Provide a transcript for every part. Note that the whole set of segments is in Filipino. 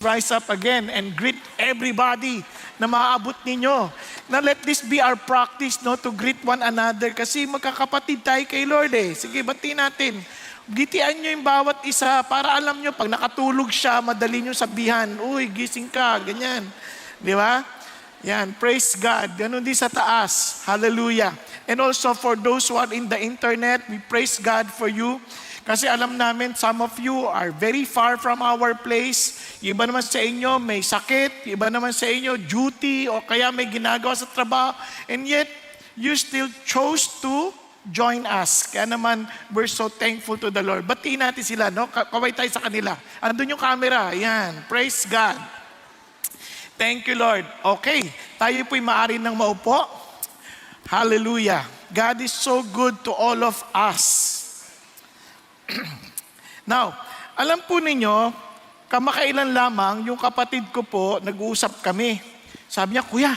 rise up again and greet everybody na maaabot ninyo. Now let this be our practice, no, to greet one another kasi magkakapatid tayo kay Lord eh. Sige, bati natin. Gitian nyo yung bawat isa para alam nyo, pag nakatulog siya, madali nyo sabihan, uy, gising ka, ganyan. Di ba? Yan, praise God. Ganun din sa taas. Hallelujah. And also for those who are in the internet, we praise God for you. Kasi alam namin, some of you are very far from our place. Yung iba naman sa inyo, may sakit. Yung iba naman sa inyo, duty, o kaya may ginagawa sa trabaho. And yet, you still chose to join us. Kaya naman, we're so thankful to the Lord. Batiin natin sila, no? Kaway tayo sa kanila. Andun yung camera. Yan. Praise God. Thank you, Lord. Okay. Tayo po'y maaari ng maupo. Hallelujah. God is so good to all of us. Now, alam po ninyo, kamakailan lamang yung kapatid ko po, nag-uusap kami. Sabi niya, Kuya,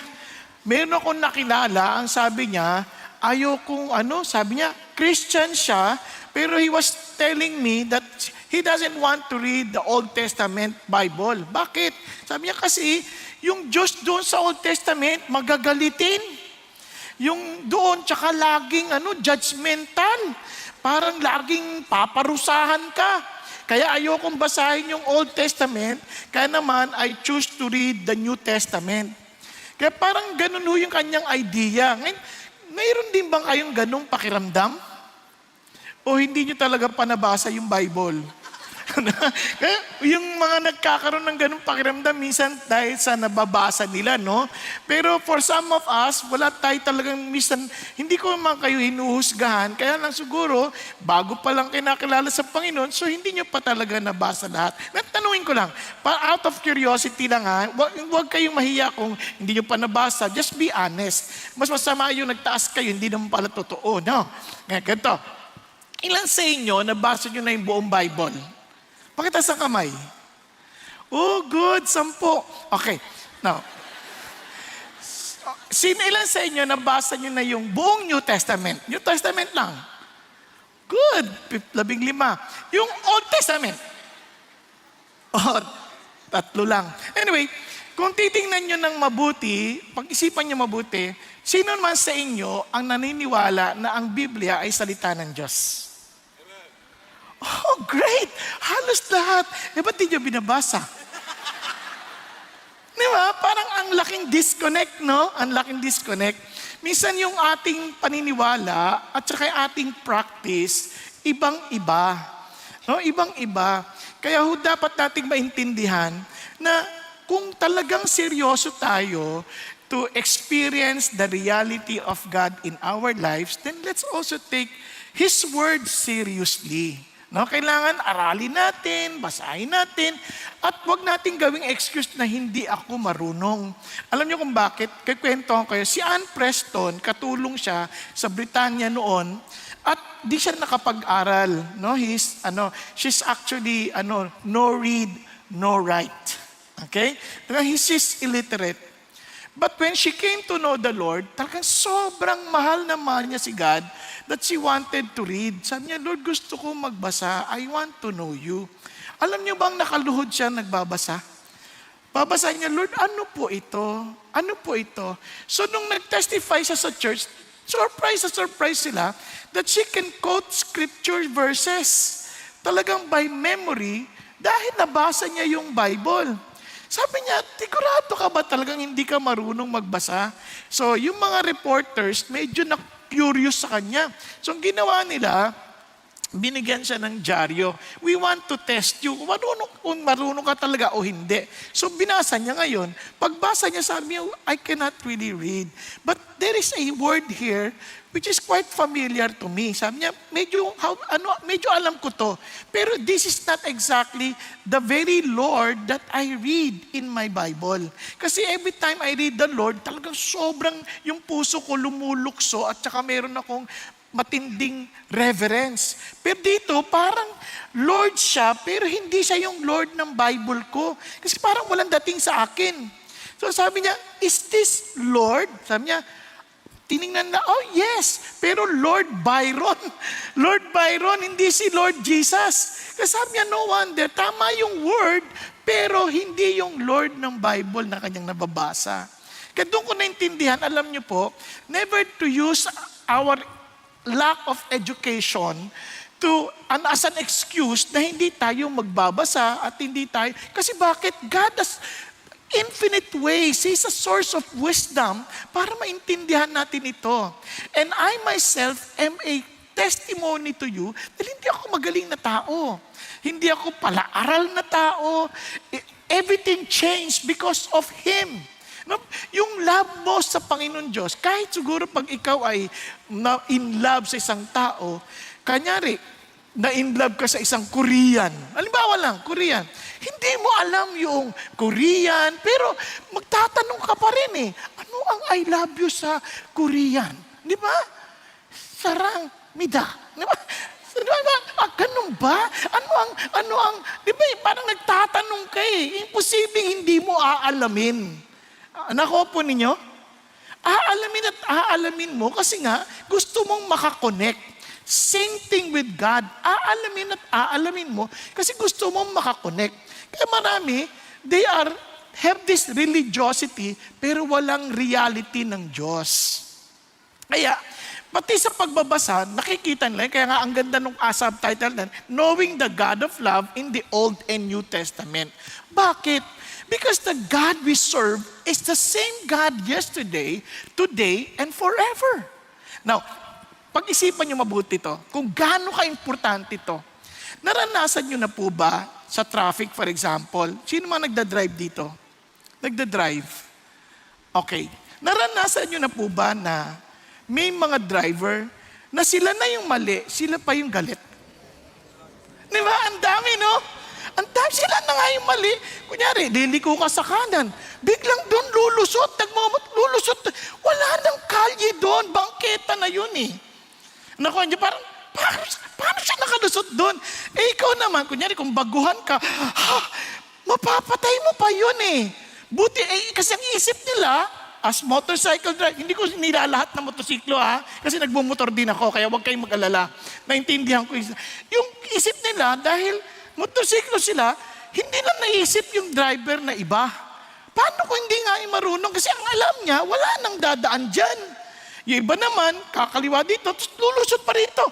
meron akong nakilala, ang sabi niya, ayokong sabi niya, Christian siya, pero he was telling me that he doesn't want to read the Old Testament Bible. Bakit? Sabi niya kasi, yung Diyos doon sa Old Testament, magagalitin. Yung doon, tsaka laging judgmental. Parang laging paparusahan ka. Kaya ayokong basahin yung Old Testament, kaya naman I choose to read the New Testament. Kaya parang ganun yung kanyang idea. Ngayon, mayroon din bang kayong ganung pakiramdam? O hindi nyo talaga panabasa yung Bible? Yung mga nagkakaroon ng ganung pakiramdam, minsan dahil sa nababasa nila, no? Pero for some of us, wala tayo talagang minsan, hindi ko naman kayo hinuhusgahan, kaya lang siguro, bago pa lang kinakilala sa Panginoon, so hindi nyo pa talaga nabasa lahat. Tanungin ko lang, out of curiosity lang ha, huwag kayong mahiya kung hindi nyo pa nabasa, just be honest. Mas masama yung nagtaas kayo, hindi naman pala totoo, no? Ngayon, ganito, ilan sa inyo, nabasa nyo na yung buong Bible? Pakita sa kamay. Oh, good. 10. Okay. Now, sino ilan sa inyo nabasa nyo na yung buong New Testament? New Testament lang. Good. 15. Yung Old Testament? Oh, 3 lang. Anyway, kung titingnan nyo ng mabuti, pag-isipan nyo mabuti, sino naman sa inyo ang naniniwala na ang Biblia ay salita ng Diyos? Oh, great! Halos lahat. Ba't di nyo binabasa? Di ba? Parang ang laking disconnect, no? Ang laking disconnect. Minsan yung ating paniniwala at saka yung ating practice, ibang-iba. No? Ibang-iba. Kaya dapat nating maintindihan na kung talagang seryoso tayo to experience the reality of God in our lives, then let's also take His Word seriously. No, kailangan aralin natin, basahin natin, at wag nating gawing excuse na hindi ako marunong. Alam niyo kung bakit? Kikwentohan kayo, si Ann Preston, katulong siya sa Britanya noon, at di siya nakapag-aral. No? She's actually, no read, no write. Okay? She's illiterate. But when she came to know the Lord, talagang sobrang mahal na mahal niya si God that she wanted to read. Sabi niya, Lord, gusto ko magbasa. I want to know you. Alam niyo bang nakaluhod siya nagbabasa? Babasahin niya, Lord, ano po ito? Ano po ito? So nung nag-testify siya sa church, surprise sila that she can quote scripture verses. Talagang by memory, dahil nabasa niya yung Bible. Sabi niya, sigurado ka ba talagang hindi ka marunong magbasa? So, yung mga reporters, medyo na-curious sa kanya. So, ang ginawa nila, binigyan siya ng dyaryo. We want to test you. Kung marunong ka talaga o hindi. So, binasa niya ngayon. Pagbasa niya, sabi niya, I cannot really read. But there is a word here which is quite familiar to me. Sabi niya, medyo alam ko to. Pero this is not exactly the very Lord that I read in my Bible. Kasi every time I read the Lord, talagang sobrang yung puso ko lumulukso at saka meron akong matinding reverence. Pero dito, parang Lord siya, pero hindi siya yung Lord ng Bible ko. Kasi parang walang dating sa akin. So sabi niya, is this Lord? Sabi niya, Tiningnan na, oh yes, pero Lord Byron. Lord Byron, hindi si Lord Jesus. Kasi sabi niya, no wonder, tama yung word, pero hindi yung Lord ng Bible na kanyang nababasa. Kaya doon ko naintindihan, alam niyo po, never to use our lack of education as an excuse na hindi tayo magbabasa at hindi tayo, kasi bakit? God has infinite ways. He's a source of wisdom para maintindihan natin ito. And I myself am a testimony to you dahil hindi ako magaling na tao. Hindi ako palaaral na tao. Everything changed because of Him. No? Yung love mo sa Panginoon Diyos, kahit siguro pag ikaw ay in love sa isang tao, kanyari, na-in love ka sa isang Korean. Halimbawa lang, Korean. Hindi mo alam yung Korean, pero magtatanong ka pa rin eh. Ano ang I love you sa Korean? Di ba? Sarang mida. Di ba? Ganun ba? Ano ang, di ba parang nagtatanong ka eh. Imposibleng hindi mo aalamin. Nakuha po ninyo? Aalamin at aalamin mo kasi nga gusto mong makakonect. Same thing with God. Aalamin at aalamin mo kasi gusto mong makakonect. Kaya marami, have this religiosity pero walang reality ng Diyos. Kaya, pati sa pagbabasa, nakikita nila, kaya nga ang ganda ng subtitle na, Knowing the God of Love in the Old and New Testament. Bakit? Because the God we serve is the same God yesterday, today, and forever. Now, pag-isipan nyo mabuti to, kung gaano ka-importante to. Naranasan nyo na po ba sa traffic, for example? Sino mga nagda-drive dito? Nagda-drive. Okay. Naranasan nyo na po ba na may mga driver na sila na yung mali, sila pa yung galit? Di ba? Ang dami, no? Ang dami, sila na nga yung mali. Kunyari, liliko ka sa kanan. Biglang doon lulusot. Lulusot. Wala nang kalye doon. Bangketa na yun eh. Naku, paano siya nakalusot doon? Eh, ikaw naman, kunyari, kung baguhan ka, mapapatay mo pa yun eh. Buti, kasi ang isip nila, as motorcycle driver, hindi ko nilalahat ng motosiklo kasi nagbumotor din ako, kaya huwag kayong mag-alala. Naintindihan ko yung isip nila, dahil motorsiklo sila, hindi lang naisip yung driver na iba. Paano kung hindi nga marunong? Kasi ang alam niya, wala nang dadaan dyan. Yung iba naman, kakaliwa dito, lulusot pa rito.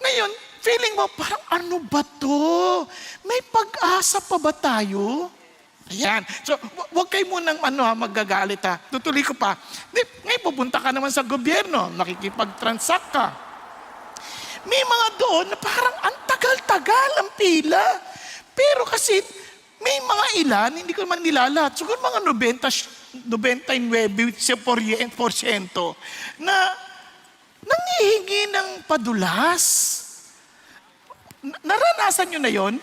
Ngayon, feeling mo, parang ano ba to? May pag-asa pa ba tayo? Ayan. So, huwag kayo munang magagalit Tutuloy ko pa. Ngayon, pupunta ka naman sa gobyerno, nakikipag-transact ka. May mga doon na parang ang tagal-tagal ang pila. Pero kasi, may mga ilan, hindi ko naman nilalat. Siguro mga 99% na nangihingi ng padulas. Naranasan nyo na yon?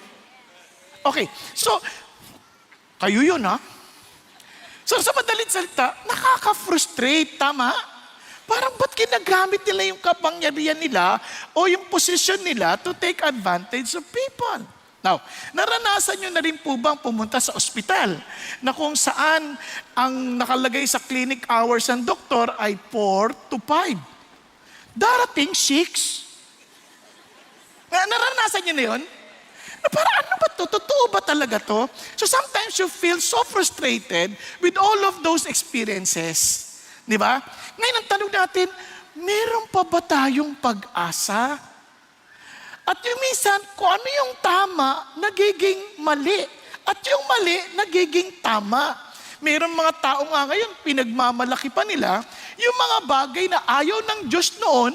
Okay, so, kayo yun So sa madaling salita, nakaka-frustrate, tama? Parang ba't ginagamit nila yung kapangyarihan nila o yung position nila to take advantage of people? Now, naranasan nyo na rin po bang pumunta sa ospital na kung saan ang nakalagay sa clinic hours ng doktor ay 4 to 5. Darating 6. Naranasan nyo na yun? Na parang ano ba to? Totoo ba talaga to? So sometimes you feel so frustrated with all of those experiences. Di ba? Ngayon ang tanong natin, meron pa ba tayong pag-asa? At yung minsan, kung ano yung tama, nagiging mali. At yung mali, nagiging tama. Mayroong mga tao nga ngayon, pinagmamalaki pa nila, yung mga bagay na ayaw ng Diyos noon,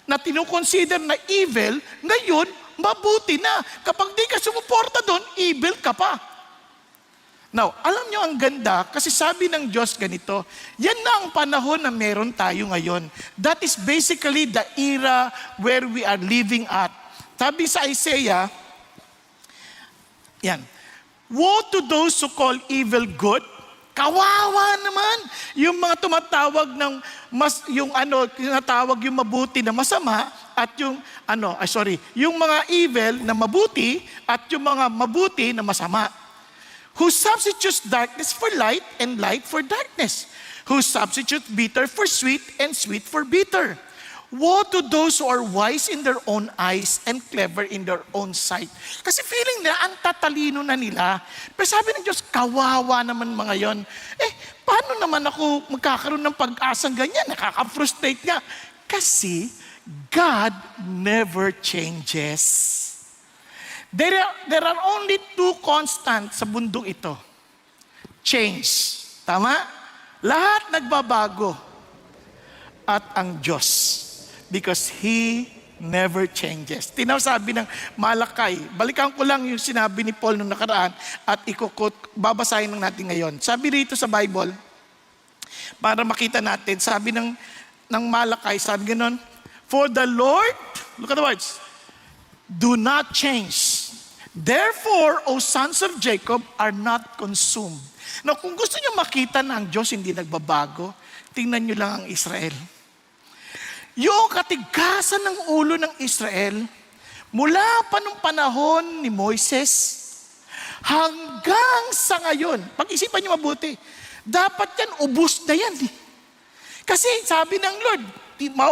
na tinukonsider na evil, ngayon, mabuti na. Kapag di ka sumuporta doon, evil ka pa. Now, alam nyo ang ganda, kasi sabi ng Diyos ganito, yan na ang panahon na meron tayo ngayon. That is basically the era where we are living at. Sabi sa Isaiah, yan, woe to those who call evil good. Kawawa naman. Yung mga tumatawag ng, tinatawag yung mabuti na masama, at yung, yung mga evil na mabuti, at yung mga mabuti na masama. who substitutes darkness for light and light for darkness, who substitutes bitter for sweet and sweet for bitter. Woe to those who are wise in their own eyes and clever in their own sight. Kasi feeling nila, ang tatalino na nila. Pero sabi ng Diyos, kawawa naman mga yon. Paano naman ako magkakaroon ng pag-asang ganyan? Nakaka-frustrate nga. Kasi God never changes. There are only two constants sa bundok ito. Change. Tama? Lahat nagbabago. At ang Diyos. Because He never changes. Sabi ng Malakay, balikan ko lang yung sinabi ni Paul nung nakaraan at babasahin lang natin ngayon. Sabi rito sa Bible, para makita natin, sabi ng Malakay, sabi gano'n, for the Lord, look at the words, do not change. Therefore, O sons of Jacob, are not consumed. Now, kung gusto niyo makita na ang Diyos hindi nagbabago, tingnan niyo lang ang Israel. Yung katigasan ng ulo ng Israel, mula pa nung panahon ni Moises, hanggang sa ngayon, pag-isipan niyo mabuti, dapat yan, ubus na yan. Kasi sabi ng Lord,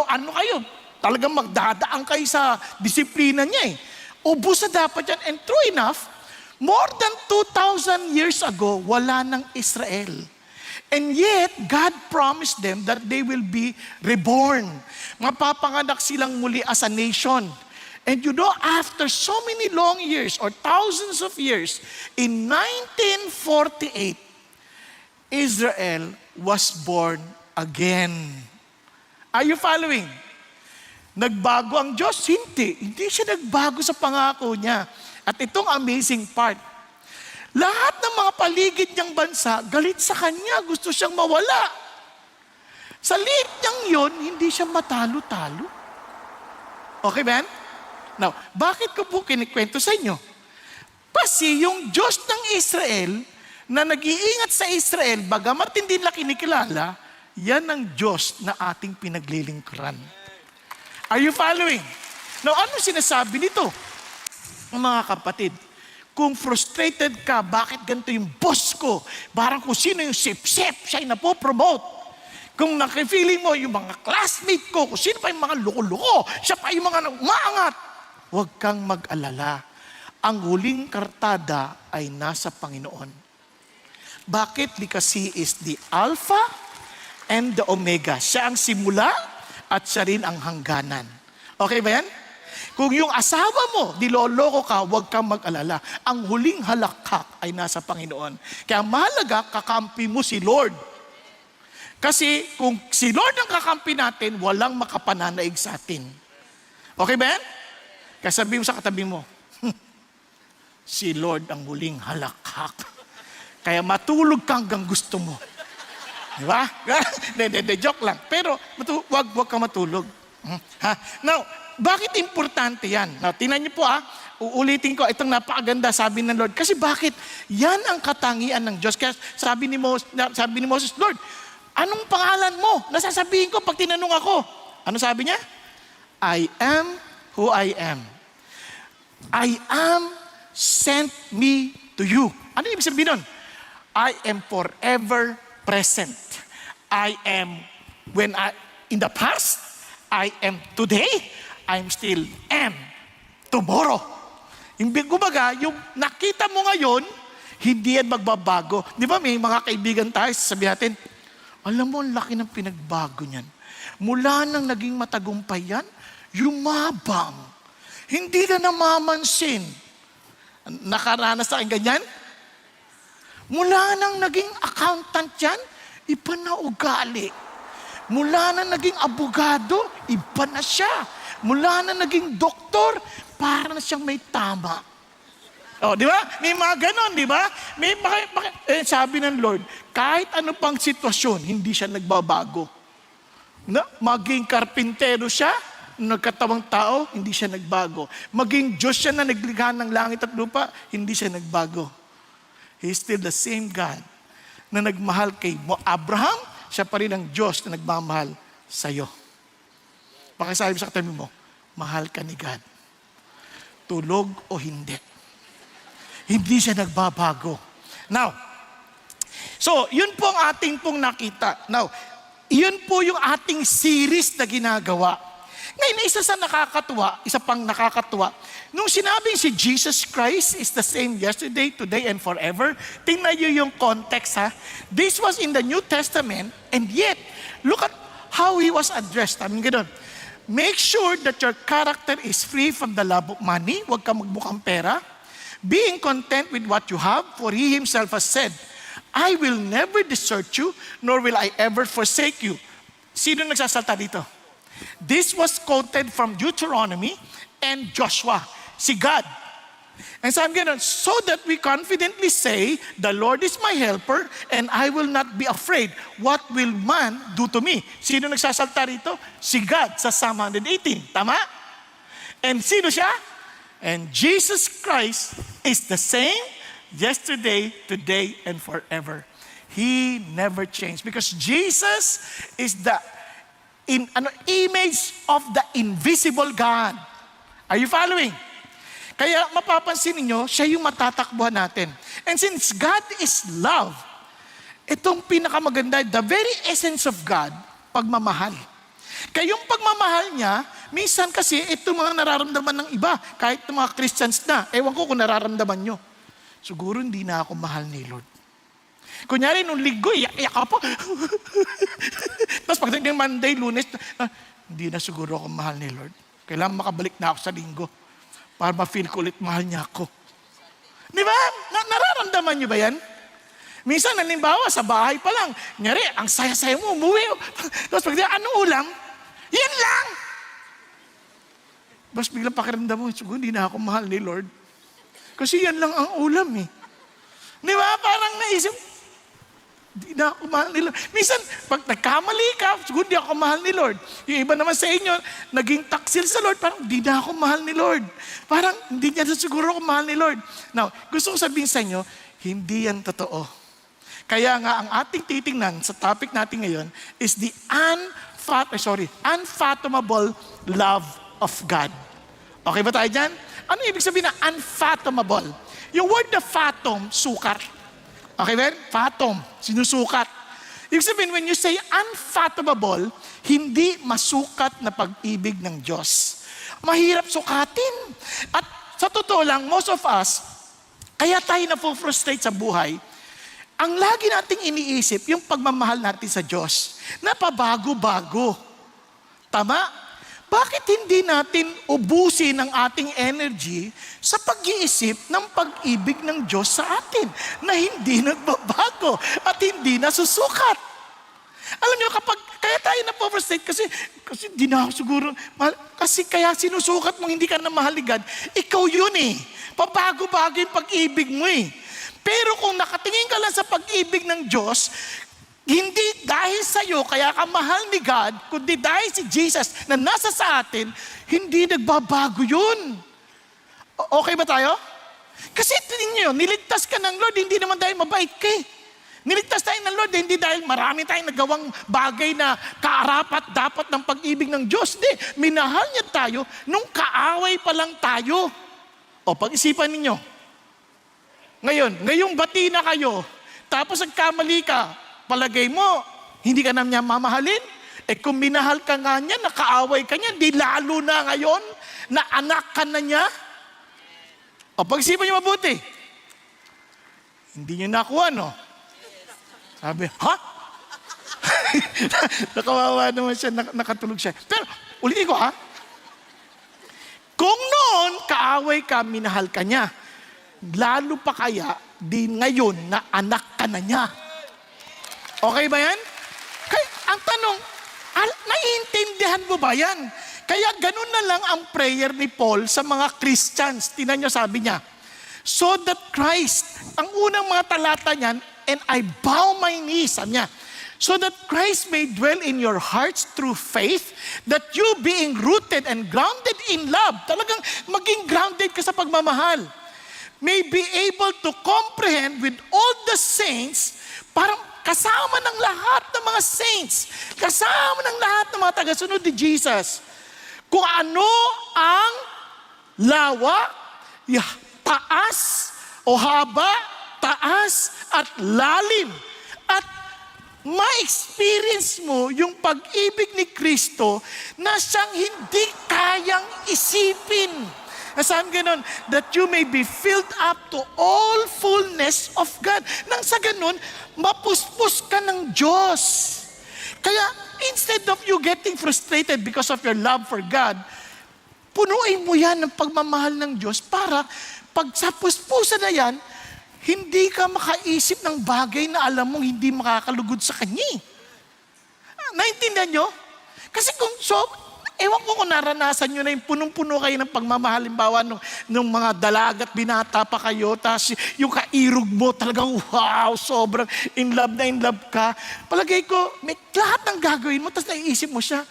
ano kayo, talagang magdadaan kayo sa disiplina niya . Ubus na dapat yan. And true enough, more than 2,000 years ago, wala ng Israel. And yet, God promised them that they will be reborn. Mapapanganak silang muli as a nation. And you know, after so many long years or thousands of years, in 1948, Israel was born again. Are you following? Nagbago ang Diyos? Hindi. Hindi siya nagbago sa pangako niya. At itong amazing part, lahat ng mga paligid niyang bansa, galit sa kanya, gusto siyang mawala. Sa liit niyang yun, hindi siya matalo-talo. Okay, man? Now, bakit ko po kinikwento sa inyo? Kasi yung Diyos ng Israel, na nag-iingat sa Israel, bagamat hindi nila kinikilala, yan ang Diyos na ating pinaglilingkuran. Are you following? Now, ano sinasabi nito? Mga kapatid, kung frustrated ka, bakit ganito yung boss ko? Parang kung sino yung sip-sip, siya yung napopromote. Kung nakifeeling mo yung mga classmate ko, kung sino pa yung mga loko-loko, siya pa yung mga umaangat. Huwag kang mag-alala. Ang huling kartada ay nasa Panginoon. Bakit? Because He is the Alpha and the Omega. Siya ang simula at siya rin ang hangganan. Okay ba yan? Kung yung asawa mo, diloloko ka, huwag kang mag-alala. Ang huling halakhak ay nasa Panginoon. Kaya mahalaga, kakampi mo si Lord. Kasi kung si Lord ang kakampi natin, walang makapananaig sa atin. Okay ba yan? Kaya sabihin mo sa katabi mo, si Lord ang huling halakhak. Kaya matulog ka hanggang gusto mo. Di ba? Joke lang. Pero wag kang matulog. Now, bakit importante yan? Now, tingnan niyo po uulitin ko, itong napakaganda sabi ng Lord. Kasi bakit? Yan ang katangian ng Diyos. Kaya sabi ni Moses, Lord, anong pangalan mo? Nasasabihin ko pag tinanong ako. Ano sabi niya? I am who I am. I am sent me to you. Ano ibig sabihin nun? I am forever present. I am in the past, I am today, I'm still am tomorrow. Kumbaga, yung nakita mo ngayon, hindi yan magbabago. Di ba may mga kaibigan tayo, sasabihin natin, alam mo, ang laki ng pinagbago niyan. Mula nang naging matagumpay yan, yumabang. Hindi na namamansin. Nakaranas sa akin ganyan? Mula nang naging accountant yan, iba na ugali. Mula na naging abogado, iba na siya. Mula na naging doktor, para na siyang may tama. Di ba? May mga ganon, di ba? Sabi ng Lord, kahit ano pang sitwasyon, hindi siya nagbabago. Maging karpintero siya, nagkatawang tao, hindi siya nagbago. Maging Diyos siya na naglikha ng langit at lupa, hindi siya nagbago. He is still the same God na nagmahal kay Abraham, siya pa rin ang Diyos na nagmamahal sa iyo. Pakisabi sa katabi mo, mahal ka ni God. Tulog o hindi. Hindi siya nagbabago. Now, so yun po ang ating pong nakita. Now, yun po yung ating series na ginagawa. Ngayon, isa pang nakakatuwa, nung sinabing si Jesus Christ is the same yesterday, today, and forever, tingnan nyo yung context ha. This was in the New Testament, and yet, look at how He was addressed. Ganun. Make sure that your character is free from the love of money. Huwag ka magbukang pera. Being content with what you have, for He Himself has said, I will never desert you, nor will I ever forsake you. Sino nagsasalta dito? This was quoted from Deuteronomy and Joshua, si God. And sabi ganun, so that we confidently say, the Lord is my helper, and I will not be afraid. What will man do to me? Sino nagsasalta rito? Si God sa Psalm 118. Tama? And sino siya? And Jesus Christ is the same yesterday, today, and forever. He never changed. Because Jesus is the image of the invisible God. Are you following? Kaya mapapansin niyo, siya yung matatakbuhan natin. And since God is love, itong pinakamaganda, the very essence of God, pagmamahal. Kaya yung pagmamahal niya, minsan kasi ito mga nararamdaman ng iba, kahit ng mga Christians na, ewan ko kung nararamdaman nyo. Siguro hindi na ako mahal ni Lord. Kunyari, nung linggo, iyak ka pa. Tapos pagdating Monday, Lunes, hindi na siguro ako mahal ni Lord. Kailangan makabalik na ako sa linggo para ma-feel ko ulit mahal niya ako. Di ba? Nararamdaman niyo ba yan? Minsan, halimbawa, sa bahay pa lang, kunyari, ang saya-saya mo, umuwi. Tapos pagdating, anong ulam? Yan lang! Tapos biglang pakiramdam mo, siguro hindi na ako mahal ni Lord. Kasi yan lang ang ulam eh. Di ba? Parang naisip, di na ako mahal ni Lord. Minsan, pag nagkamali ka, siguro di ako mahal ni Lord. Yung iba naman sa inyo, naging taksil sa Lord, parang di na ako mahal ni Lord. Parang hindi niya siguro ako mahal ni Lord. Now, gusto ko sabihin sa inyo, hindi yan totoo. Kaya nga, ang ating titingnan sa topic natin ngayon is the unfathomable love of God. Okay ba tayo dyan? Ano ibig sabihin na unfathomable? Yung word na fathom, sukat. Okay ba? Fathom, sinusukat. Ibig sabihin, when you say unfathomable, hindi masukat na pag-ibig ng Diyos. Mahirap sukatin. At sa totoo lang, most of us, kaya tayo na-frustrate sa buhay, ang lagi nating iniisip, yung pagmamahal natin sa Diyos, na pabago-bago. Tama? Bakit hindi natin ubusin ang ating energy sa pag-iisip ng pag-ibig ng Diyos sa atin na hindi nagbabago at hindi nasusukat? Alam niyo, kaya tayo na-frustrate kasi di na ako siguro, kasi kaya sinusukat mong hindi ka na mahal ni God, ikaw yun eh. Pabago-bago yung pag-ibig mo eh. Pero kung nakatingin ka lang sa pag-ibig ng Diyos, hindi dahil sa iyo kaya ka mahal ni God, kundi dahil si Jesus na nasa sa atin, hindi nagbabago yun. Okay ba tayo? Kasi tingin niyo, niligtas ka ng Lord, hindi naman dahil mabait ka eh. Niligtas tayo ng Lord, hindi dahil marami tayong nagawang bagay na kaarapat dapat ng pag-ibig ng Diyos. Hindi, minahal niya tayo nung kaaway pa lang tayo. O, pag-isipan ninyo. Ngayong bati na kayo, tapos nagkamali ka, palagay mo, hindi ka na niya mamahalin? Kung minahal ka nga niya, nakaaway ka niya, di lalo na ngayon, na anak ka na niya? O, pag-isipan niyo mabuti. Hindi niyo nakuha, no? Sabi, ha? Nakawawa naman siya, nakatulog siya. Pero, ulitin ko, ha? Kung noon, kaaway ka, minahal ka niya, lalo pa kaya, di ngayon na anak ka na niya. Okay ba yan? Kaya, ang tanong, naiintindihan mo ba yan? Kaya ganun na lang ang prayer ni Paul sa mga Christians. Tingnan niyo, sabi niya, so that Christ, ang unang mga talata niyan, and I bow my knees, sabi niya, so that Christ may dwell in your hearts through faith, that you being rooted and grounded in love, talagang maging grounded ka sa pagmamahal, may be able to comprehend with all the saints, parang kasama ng lahat ng mga saints, kasama ng lahat ng mga tagasunod ni Jesus, kung ano ang lawa, taas o haba taas at lalim at ma-experience mo yung pag-ibig ni Kristo na siyang hindi kayang isipin. Sabi ganun, that you may be filled up to all fullness of God. Nang sa ganun, mapuspos ka ng Diyos. Kaya, instead of you getting frustrated because of your love for God, punuin mo yan ng pagmamahal ng Diyos para pag sa puspusan na yan, hindi ka makaisip ng bagay na alam mong hindi makakalugod sa Kanya. Naintindihan nyo? Kasi ewan ko kung naranasan nyo na yung punong-puno kayo ng pagmamahal. Halimbawa, nung mga dalagat, binata pa kayo, tapos yung kairog mo, talagang wow, sobrang in love ka. Palagay ko, may lahat ng gagawin mo, tapos naiisip mo siya,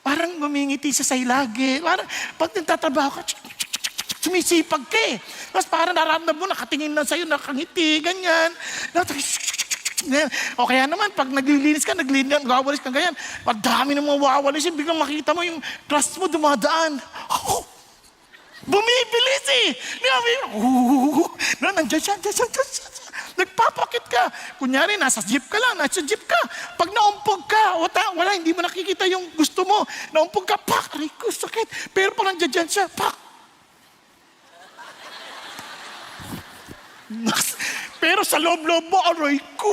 parang gumingiti sa say lagi. Parang pag nagtatrabaho ka, sumisipag ka eh. Tapos parang nararamdaman mo, nakatingin lang sa'yo, nakangiti, ganyan. O kaya naman, pag naglilinis ka, nagwawalis ka ganyan, madami ng mga wawalis, biglang makita mo yung class mo dumadaan. Oh, bumibilis eh. Nandiyan siya. Nagpapakit ka. Kunyari, nasa jeep ka. Pag naumpog ka, wala, hindi mo nakikita yung gusto mo. Naumpog ka, pak, aray ko, sakit. Pero pag nandiyan siya, pak. Pero sa loob-loob mo, aray ko.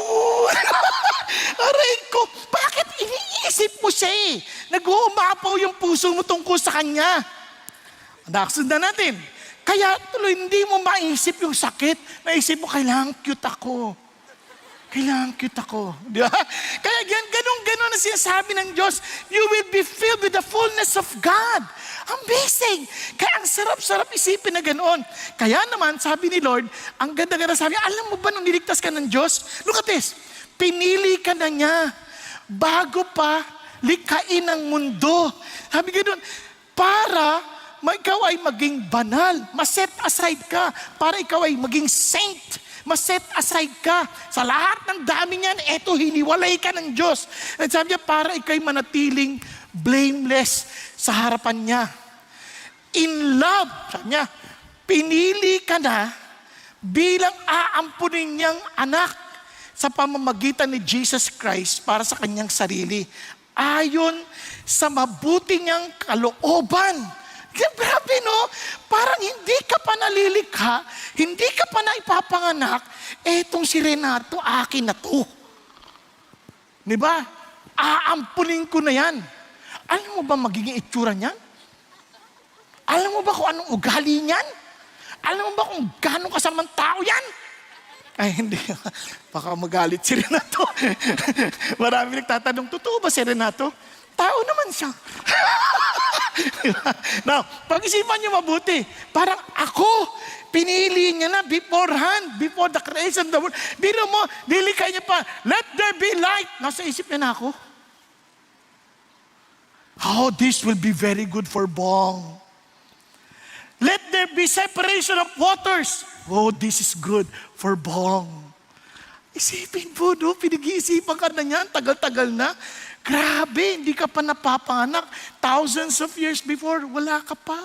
Aray ko. Bakit iniisip mo siya eh? Nag-uumapaw yung puso mo tungkol sa kanya. Nakasundan natin. Kaya tuloy, hindi mo maisip yung sakit. Naisip mo, kailangan cute ako. Di ba? Kaya ganun na sinasabi ng Diyos, you will be filled with the fullness of God. Amazing! Kaya ang sarap-sarap isipin na ganoon. Kaya naman, sabi ni Lord, ang ganda-ganda sabi, alam mo ba nung niligtas ka ng Diyos? Look at this, pinili ka na niya bago pa likhain ang mundo. Sabi ganoon, para ikaw ay maging banal, maset aside ka, para ikaw ay maging saint, maset aside ka. Sa lahat ng dami niyan, eto, hiniwalay ka ng Diyos. At sabi niya, para ikaw ay manatiling blameless sa harapan niya. In love, sabi niya, pinili ka na bilang aampunin niyang anak sa pamamagitan ni Jesus Christ para sa kanyang sarili. Ayon sa mabuti niyang kalooban. Grabe no? Parang hindi ka pa nalilikha, hindi ka pa na ipapanganak, etong si Renato, akin na to. Diba? Aampunin ko na yan. Alam mo ba magiging itsura niyan? Alam mo ba kung anong ugali niyan? Alam mo ba kung gano'ng kasamang tao yan? Ay, hindi. Baka magalit si Renato. Marami nagtatanong, totoo ba si Renato? Tao naman siya. Now, pag-isipan niyo mabuti. Parang ako, pinili niya na beforehand, before the creation of the world. Biro mo, nilikha niya pa, let there be light. Nasa isip niya na ako. Oh, this will be very good for Bong. Let there be separation of waters. Oh, this is good for Bong. Isipin po, no? Pinag-iisipan ka na yan, tagal-tagal na. Grabe, hindi ka pa napapanganak. Thousands of years before, wala ka pa.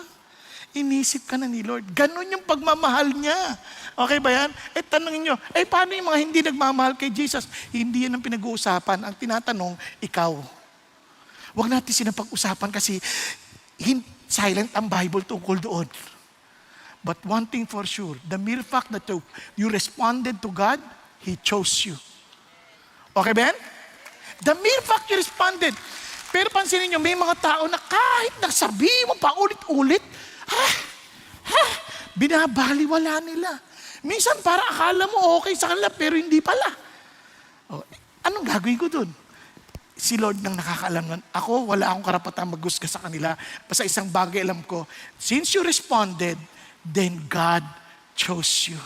Inisip ka na ni Lord. Ganon yung pagmamahal niya. Okay ba yan? Tanongin nyo, paano yung mga hindi nagmamahal kay Jesus? Hindi yan ang pinag-uusapan. Ang tinatanong, ikaw. Huwag natin sinapag-usapan kasi silent ang Bible tungkol doon. But one thing for sure, the mere fact that you responded to God, He chose you. Okay ba yan? The mere fact you responded. Pero pansinin nyo, may mga tao na kahit nagsabi mo pa ulit-ulit, binabaliwala nila. Minsan para akala mo okay sa kanila, pero hindi pala. Anong gagawin ko dun? Si Lord nang nakakaalam nun. Ako, wala akong karapatang maghusga sa kanila. Basta isang bagay alam ko, since you responded, then God chose you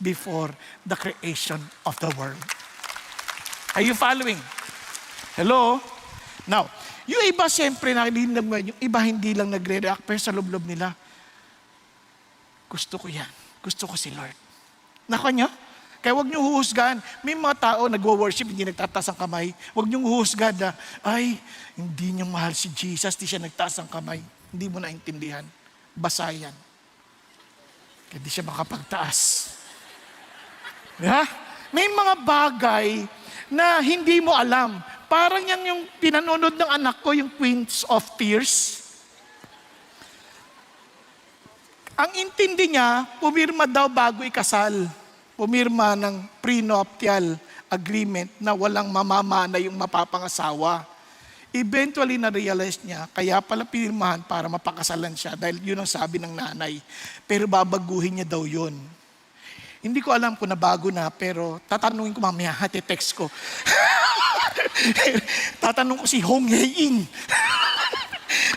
before the creation of the world. Are you following? Hello? Now, yung iba siyempre, yung iba hindi lang nagre-react, pero sa loob-loob nila, gusto ko yan. Gusto ko si Lord. Nako nyo? Kaya huwag niyo huhusgahan. May mga tao nagwo-worship, hindi nagtataas ang kamay. Huwag niyo huhusgahan na, ay, hindi niya mahal si Jesus, hindi siya nagtaas ang kamay. Hindi mo naintindihan. Basa yan. Kaya di siya makapagtaas. Ha? May mga bagay na hindi mo alam. Parang yan yung pinanonood ng anak ko, yung Queens of Tears. Ang intindi niya, pumirma daw bago ikasal. Pumirma ng prenuptial agreement na walang mamamana yung mapapangasawa. Eventually, na-realize niya, kaya pala pinirmahan para mapakasalan siya dahil yun ang sabi ng nanay. Pero babaguhin niya daw yun. Hindi ko alam kung nabago na, pero tatanungin ko mamaya, text ko. Tatanong ko si Hong Hae-in.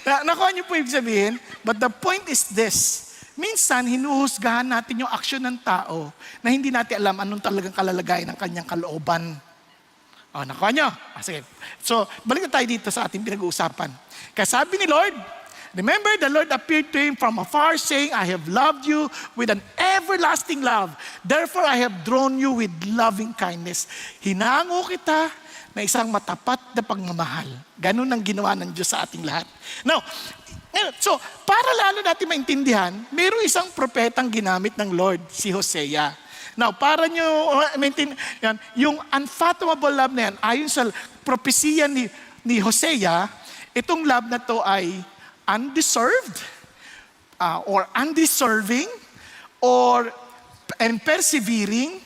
Nakuha niyo po ibig sabihin? But the point is this. Minsan, hinuhusgahan natin yung aksyon ng tao na hindi natin alam anong talagang kalalagayan ng kanyang kalooban. Nakuha niyo? Sige. So, balik na tayo dito sa ating pinag-uusapan. Kaya sabi ni Lord, remember, the Lord appeared to him from afar, saying, I have loved you with an everlasting love. Therefore, I have drawn you with loving kindness. Hinango kita na isang matapat na pagmamahal. Ganun ang ginawa ng Diyos sa ating lahat. Now, so, para lalo natin maintindihan, mayroong isang propetang ginamit ng Lord, si Hosea. Now, para nyo maintindihan, yung unfathomable love na yan, ayon sa propesya ni Hosea, itong love na to ay undeserved, or undeserving, and persevering,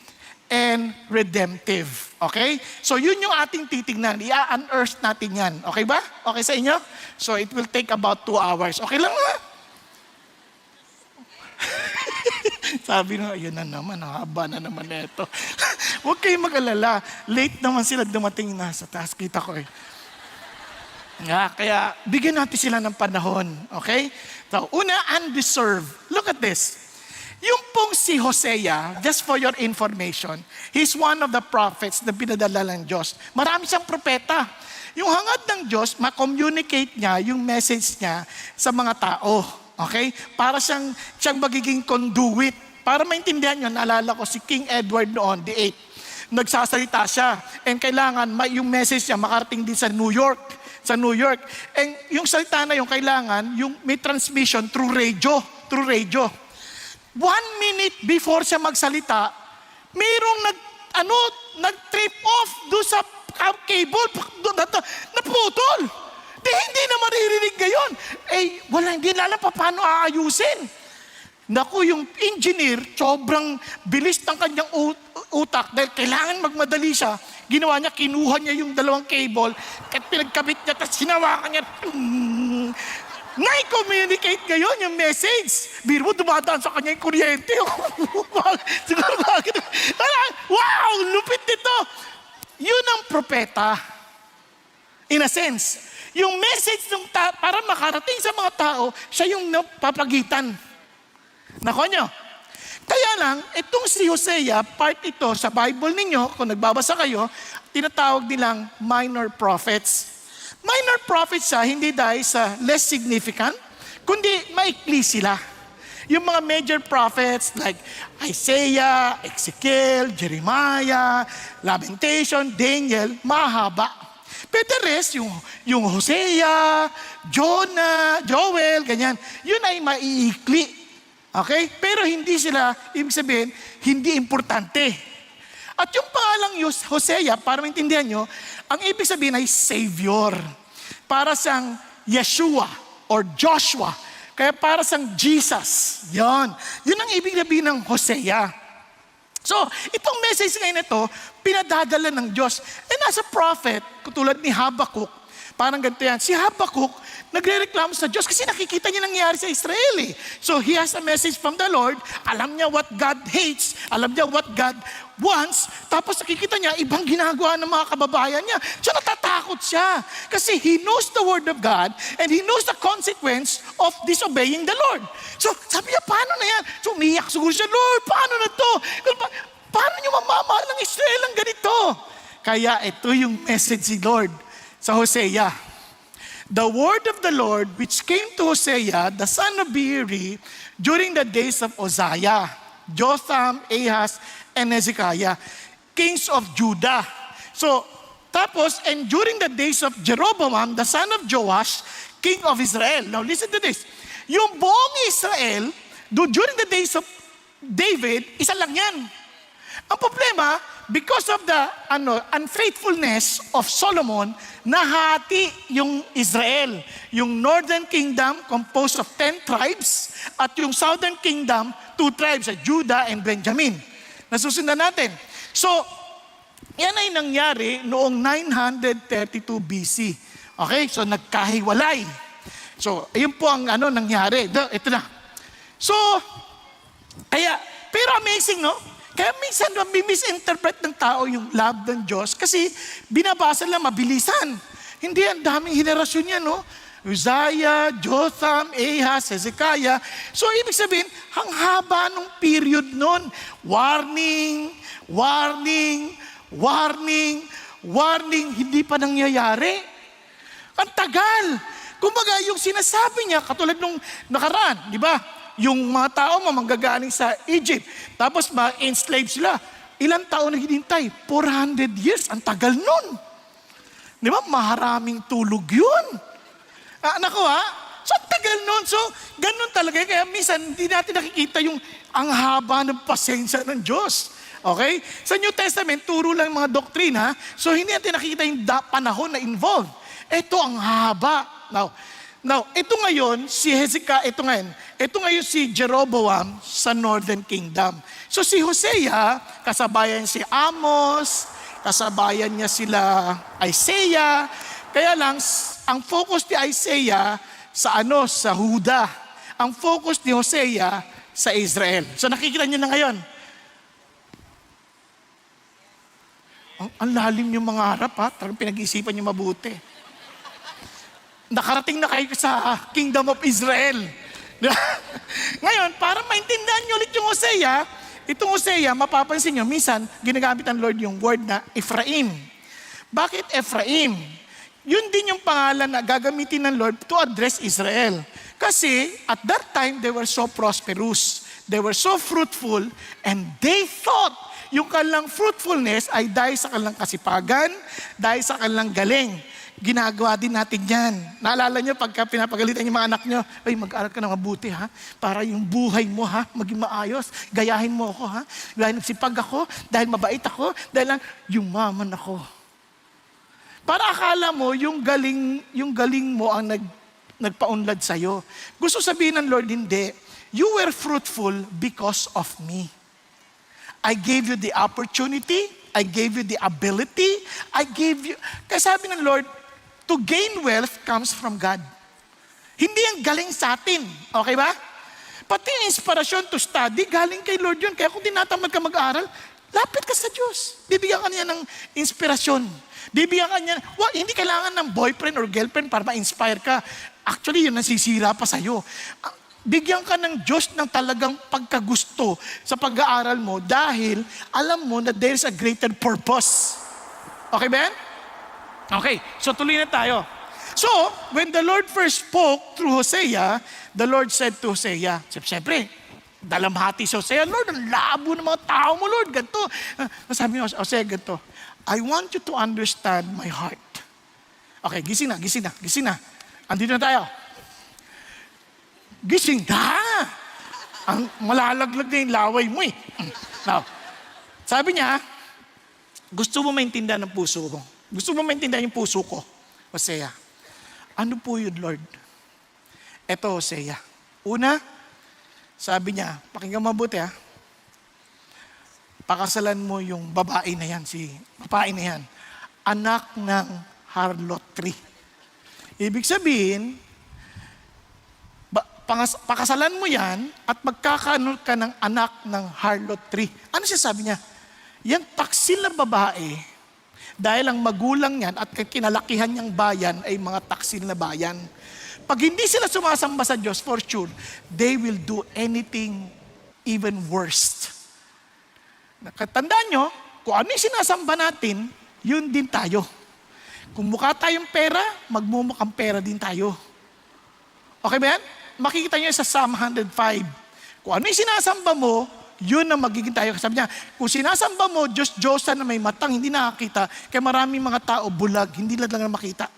and redemptive. Okay? So, yun yung ating titignan. I-unearth natin yan. Okay ba? Okay sa inyo? So, it will take about 2 hours. Okay lang ba? Sabi nyo, ayun na naman, haba na naman ito. Huwag kayong mag-alala. Late naman sila dumating na sa taas. Kita ko eh. Kaya, bigyan natin sila ng panahon. Okay? So, una, undeserved. Look at this. Yung pong si Hosea, just for your information, he's one of the prophets na pinadala ng Diyos. Marami siyang propeta. Yung hangad ng Diyos, ma-communicate niya yung message niya sa mga tao. Okay? Para siyang magiging conduit. Para maintindihan nyo, naalala ko si King Edward noon, the 8th. Nagsasalita siya. And kailangan yung message niya makarating din sa New York. And yung salita na yung kailangan, yung may transmission through radio. 1 minute before siya magsalita, mayroong nag-trip off doon sa cable, naputol. Hindi na maririnig ngayon. Hindi alam pa paano aayusin. Naku, yung engineer, sobrang bilis ng kanyang utak dahil kailangan magmadali siya. Ginawa niya, kinuha niya yung 2 cable, at pinagkabit niya, tapos hinawakan niya. Na-communicate ngayon yung message. Biro mo, dumadaan sa kanya yung kuryente. Siguro bakit? Wow, lupit nito. Yun ang propeta. In a sense, yung message ng para makarating sa mga tao, siya yung napapagitan. Nakuha nyo? Kaya lang, itong si Hosea, part ito sa Bible ninyo, kung nagbabasa kayo, tinatawag nilang minor prophets. Minor prophets siya, hindi dahil sa less significant, kundi maikli sila. Yung mga major prophets like Isaiah, Ezekiel, Jeremiah, Lamentation, Daniel, mahaba. Pero the rest, yung Hosea, Jonah, Joel, ganyan, yun ay maiikli. Okay? Pero hindi sila, ibig sabihin, hindi importante. At yung pangalang Hosea, para maintindihan nyo, ang ibig sabihin ay Savior. Para siyang Yeshua or Joshua. Kaya para siyang Jesus. Yun ang ibig sabihin ng Hosea. So, itong message ngayon ito, pinadadala ng Diyos. And as a prophet, katulad ni Habakkuk, parang ganito yan. Si Habakkuk, nagre-reklamo sa Diyos kasi nakikita niya nangyari sa Israel eh. So he has a message from the Lord. Alam niya what God hates. Alam niya what God wants. Tapos nakikita niya ibang ginagawa ng mga kababayan niya. So natatakot siya. Kasi he knows the word of God and he knows the consequence of disobeying the Lord. So sabi niya, paano na yan? So umiyak siguro siya, Lord, paano na to? Paano niyo mamamahal ng Israel ang ganito? Kaya ito yung message ni Lord sa Hosea. The word of the Lord which came to Hosea, the son of Beeri, during the days of Uzziah, Jotham, Ahaz, and Hezekiah, kings of Judah. So, tapos, and during the days of Jeroboam, the son of Joash, king of Israel. Now, listen to this. Yung buong Israel, during the days of David, isa lang yan. Ang problema, because of the unfaithfulness of Solomon, nahati yung Israel. Yung northern kingdom composed of 10 tribes at yung southern kingdom, 2 tribes, Judah and Benjamin. Nasusundan natin. So, yan ay nangyari noong 932 BC. Okay, so nagkahiwalay. So, ayun po ang nangyari. Ito na. So, pero amazing, no? Kaya minsan misinterpret ng tao yung love ng Diyos kasi binabasa lang mabilisan. Hindi, ang daming henerasyon niya, no? Uzziah, Jotham, Ahaz, Hezekiah. So, ibig sabihin, ang haba nung period nun. Warning, warning, warning, warning, hindi pa nangyayari. Ang tagal. Kumbaga, yung sinasabi niya, katulad nung nakaraan, di ba? Yung mga tao manggagaling sa Egypt, tapos ma-enslave sila. Ilang taon na hinintay? 400 years. Ang tagal nun. Di ba? Maharaming tulog yun. So, ang tagal nun. So, ganun talaga. Kaya minsan, hindi natin nakikita yung ang haba ng pasensya ng Diyos. Okay? Sa New Testament, turo lang mga doktrina. So, hindi natin nakikita yung panahon na involved. Ito ang haba. Now, ito ngayon, si Hezekiah, ito ngayon si Jeroboam sa Northern Kingdom. So si Hosea, kasabayan si Amos, kasabayan niya sila Isaiah. Kaya lang, ang focus ni Isaiah sa Huda. Ang focus ni Hosea sa Israel. So nakikita niyo na ngayon. Ang lalim yung mga harap, ha? Talagang pinag-iisipan niyo mabuti. Nakarating na kayo sa Kingdom of Israel. Ngayon, para maintindihan nyo ulit yung Hosea, itong Hosea, mapapansin nyo, minsan, ginagamit ng Lord yung word na Ephraim. Bakit Ephraim? Yun din yung pangalan na gagamitin ng Lord to address Israel. Kasi, at that time, they were so prosperous. They were so fruitful, and they thought yung kanilang fruitfulness ay dahil sa kanilang kasipagan, dahil sa kanilang galing. Ginagawa din natin yan. Naalala nyo, pagka pinapagalitan yung mga anak nyo, ay, mag-aral ka na mabuti, ha? Para yung buhay mo, ha? Maging maayos. Gayahin mo ako, ha? Dahil nagsipag ako, dahil mabait ako, dahil lang yumaman ako. Para akala mo, yung galing mo ang nagpaunlad sa'yo. Gusto sabihin ng Lord, hindi. You were fruitful because of me. I gave you the opportunity, I gave you the ability, kaya sabi ng Lord, to gain wealth comes from God. Hindi ang galing sa atin. Okay ba? Pati inspirasyon to study, galing kay Lord yun. Kaya kung tinatamad ka mag-aaral, lapit ka sa Diyos. Bibigyan ka niya ng inspirasyon. Bibigyan ka niya, hindi kailangan ng boyfriend or girlfriend para ma-inspire ka. Actually, yun nasisira pa sa'yo. Bigyan ka ng Diyos ng talagang pagkagusto sa pag-aaral mo dahil alam mo na there's a greater purpose. Okay ba yan? Okay, so tuloy na tayo. So, when the Lord first spoke through Hosea, the Lord said to Hosea, siyempre, dalamhati si Hosea, Lord, ang labo ng mga tao mo, Lord, ganito. Sabi niya, Hosea, ganito, I want you to understand my heart. Okay, gising na. Andito na tayo. Gising na! Ang malalaglag na yung laway mo, eh. Now, sabi niya, gusto mo maintindihan ng puso ko. Gusto mo maintindihan yung puso ko, Hosea. Ano po yun, Lord? Eto, Hosea. Una, sabi niya, pakinggan mabuti, ha? Pakasalan mo yung babae na yan, anak ng harlotry. Ibig sabihin, pakasalan mo yan at magkakaroon ka ng anak ng harlotry. Ano siya sabi niya? Yan taksil na babae, dahil ang magulang niyan at kinalakihan niyang bayan ay mga taksil na bayan. Pag hindi sila sumasamba sa Diyos, for sure, they will do anything even worse. Nakatandaan nyo, kung ano yung sinasamba natin, yun din tayo. Kung mukha tayong pera, magmumukhang pera din tayo. Okay ba yan? Makikita nyo sa Psalm 105. Kung ano yung sinasamba mo, yun ang magiging tayo. Sabi niya, kung sinasamba mo, Diyos-Diyosan na may matang, hindi nakakita, kaya maraming mga tao bulag, hindi lang makita.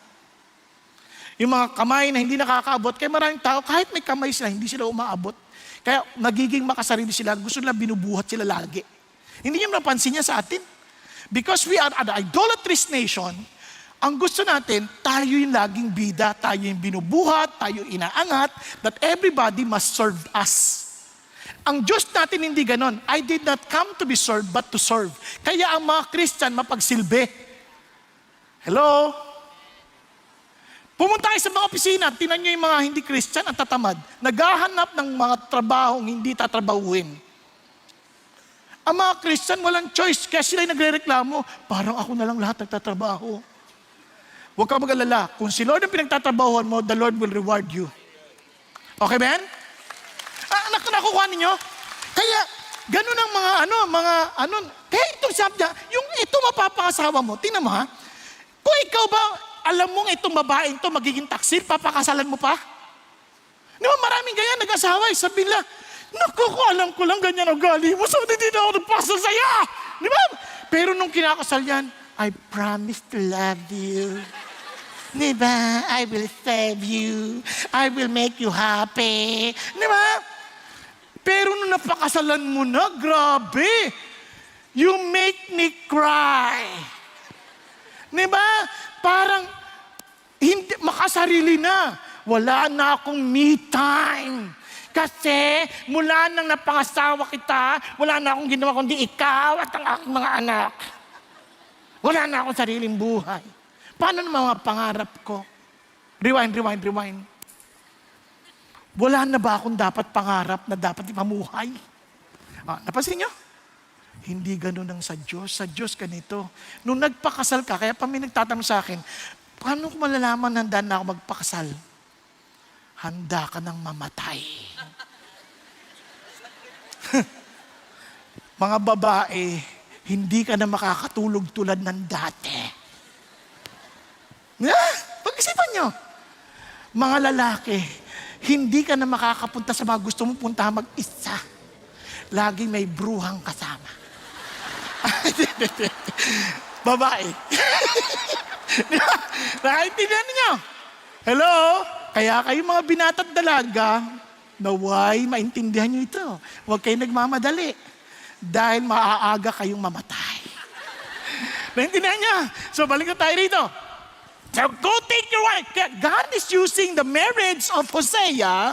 Yung mga kamay na hindi nakakaabot, kaya maraming tao, kahit may kamay sila, hindi sila umaabot. Kaya nagiging makasarili sila, gusto nila binubuhat sila lagi. Hindi niyo napansin niya sa atin? Because we are an idolatrous nation, ang gusto natin, tayo yung laging bida, tayo yung binubuhat, tayo yung inaangat, that everybody must serve us. Ang Diyos natin hindi ganon. I did not come to be served, but to serve. Kaya ang mga Christian mapagsilbi. Hello? Pumunta kayo sa mga opisina, tinan nyo yung mga hindi Christian, ang tatamad. Naghahanap ng mga trabahong hindi tatrabahuin. Ang mga Christian walang choice, kaya sila nagre-reklamo, parang ako na lang lahat nagtatrabaho. Huwag kang mag-alala, kung si Lord ang pinagtatrabahuan mo, the Lord will reward you. Okay, man? Nakukuha ninyo? Kaya, ganun ang kaya itong sabi niya, yung ito mapapangasawa mo, tingnan mo ha, kung ikaw ba, alam mong itong babaeng to magiging taksil, papakasalan mo pa? Di ba maraming ganyan nag-asawa, sabi nila, naku, alam ko lang ganyan ang gali mo, so hindi na ako nagpasal sa'yo. Di ba? Pero nung kinakasal yan, I promise to love you. Di ba? I will save you. I will make you happy. Di ba? Pero nung napakasalan mo na, grabe. You make me cry. Di ba? Parang hindi, makasarili na. Wala na akong me time. Kasi mula nang napangasawa kita, wala na akong ginawa kundi ikaw at ang aking mga anak. Wala na akong sariling buhay. Paano naman mga pangarap ko? Rewind. Wala na ba akong dapat pangarap na dapat ipamuhay? Napansin nyo? Hindi ganun ang sa Diyos. Sa Diyos ganito. Nung nagpakasal ka, kaya pa may nagtatanong sa akin, paano ko malalaman handa na ako magpakasal? Handa ka nang mamatay. Mga babae, hindi ka na makakatulog tulad ng dati. Pag-isipan nyo. Mga lalaki, hindi ka na makakapunta sa mga gusto mong punta mag-isa. Lagi may bruhang kasama. Babae. Nakaintindihan niyo? Hello? Kaya kayo mga binata't dalaga, naway maintindihan niyo ito. Huwag kayong nagmamadali. Dahil maaaga kayong mamatay. Naintindihan niyo? So balik na tayo rito. So go take your wife. God is using the marriage of Hosea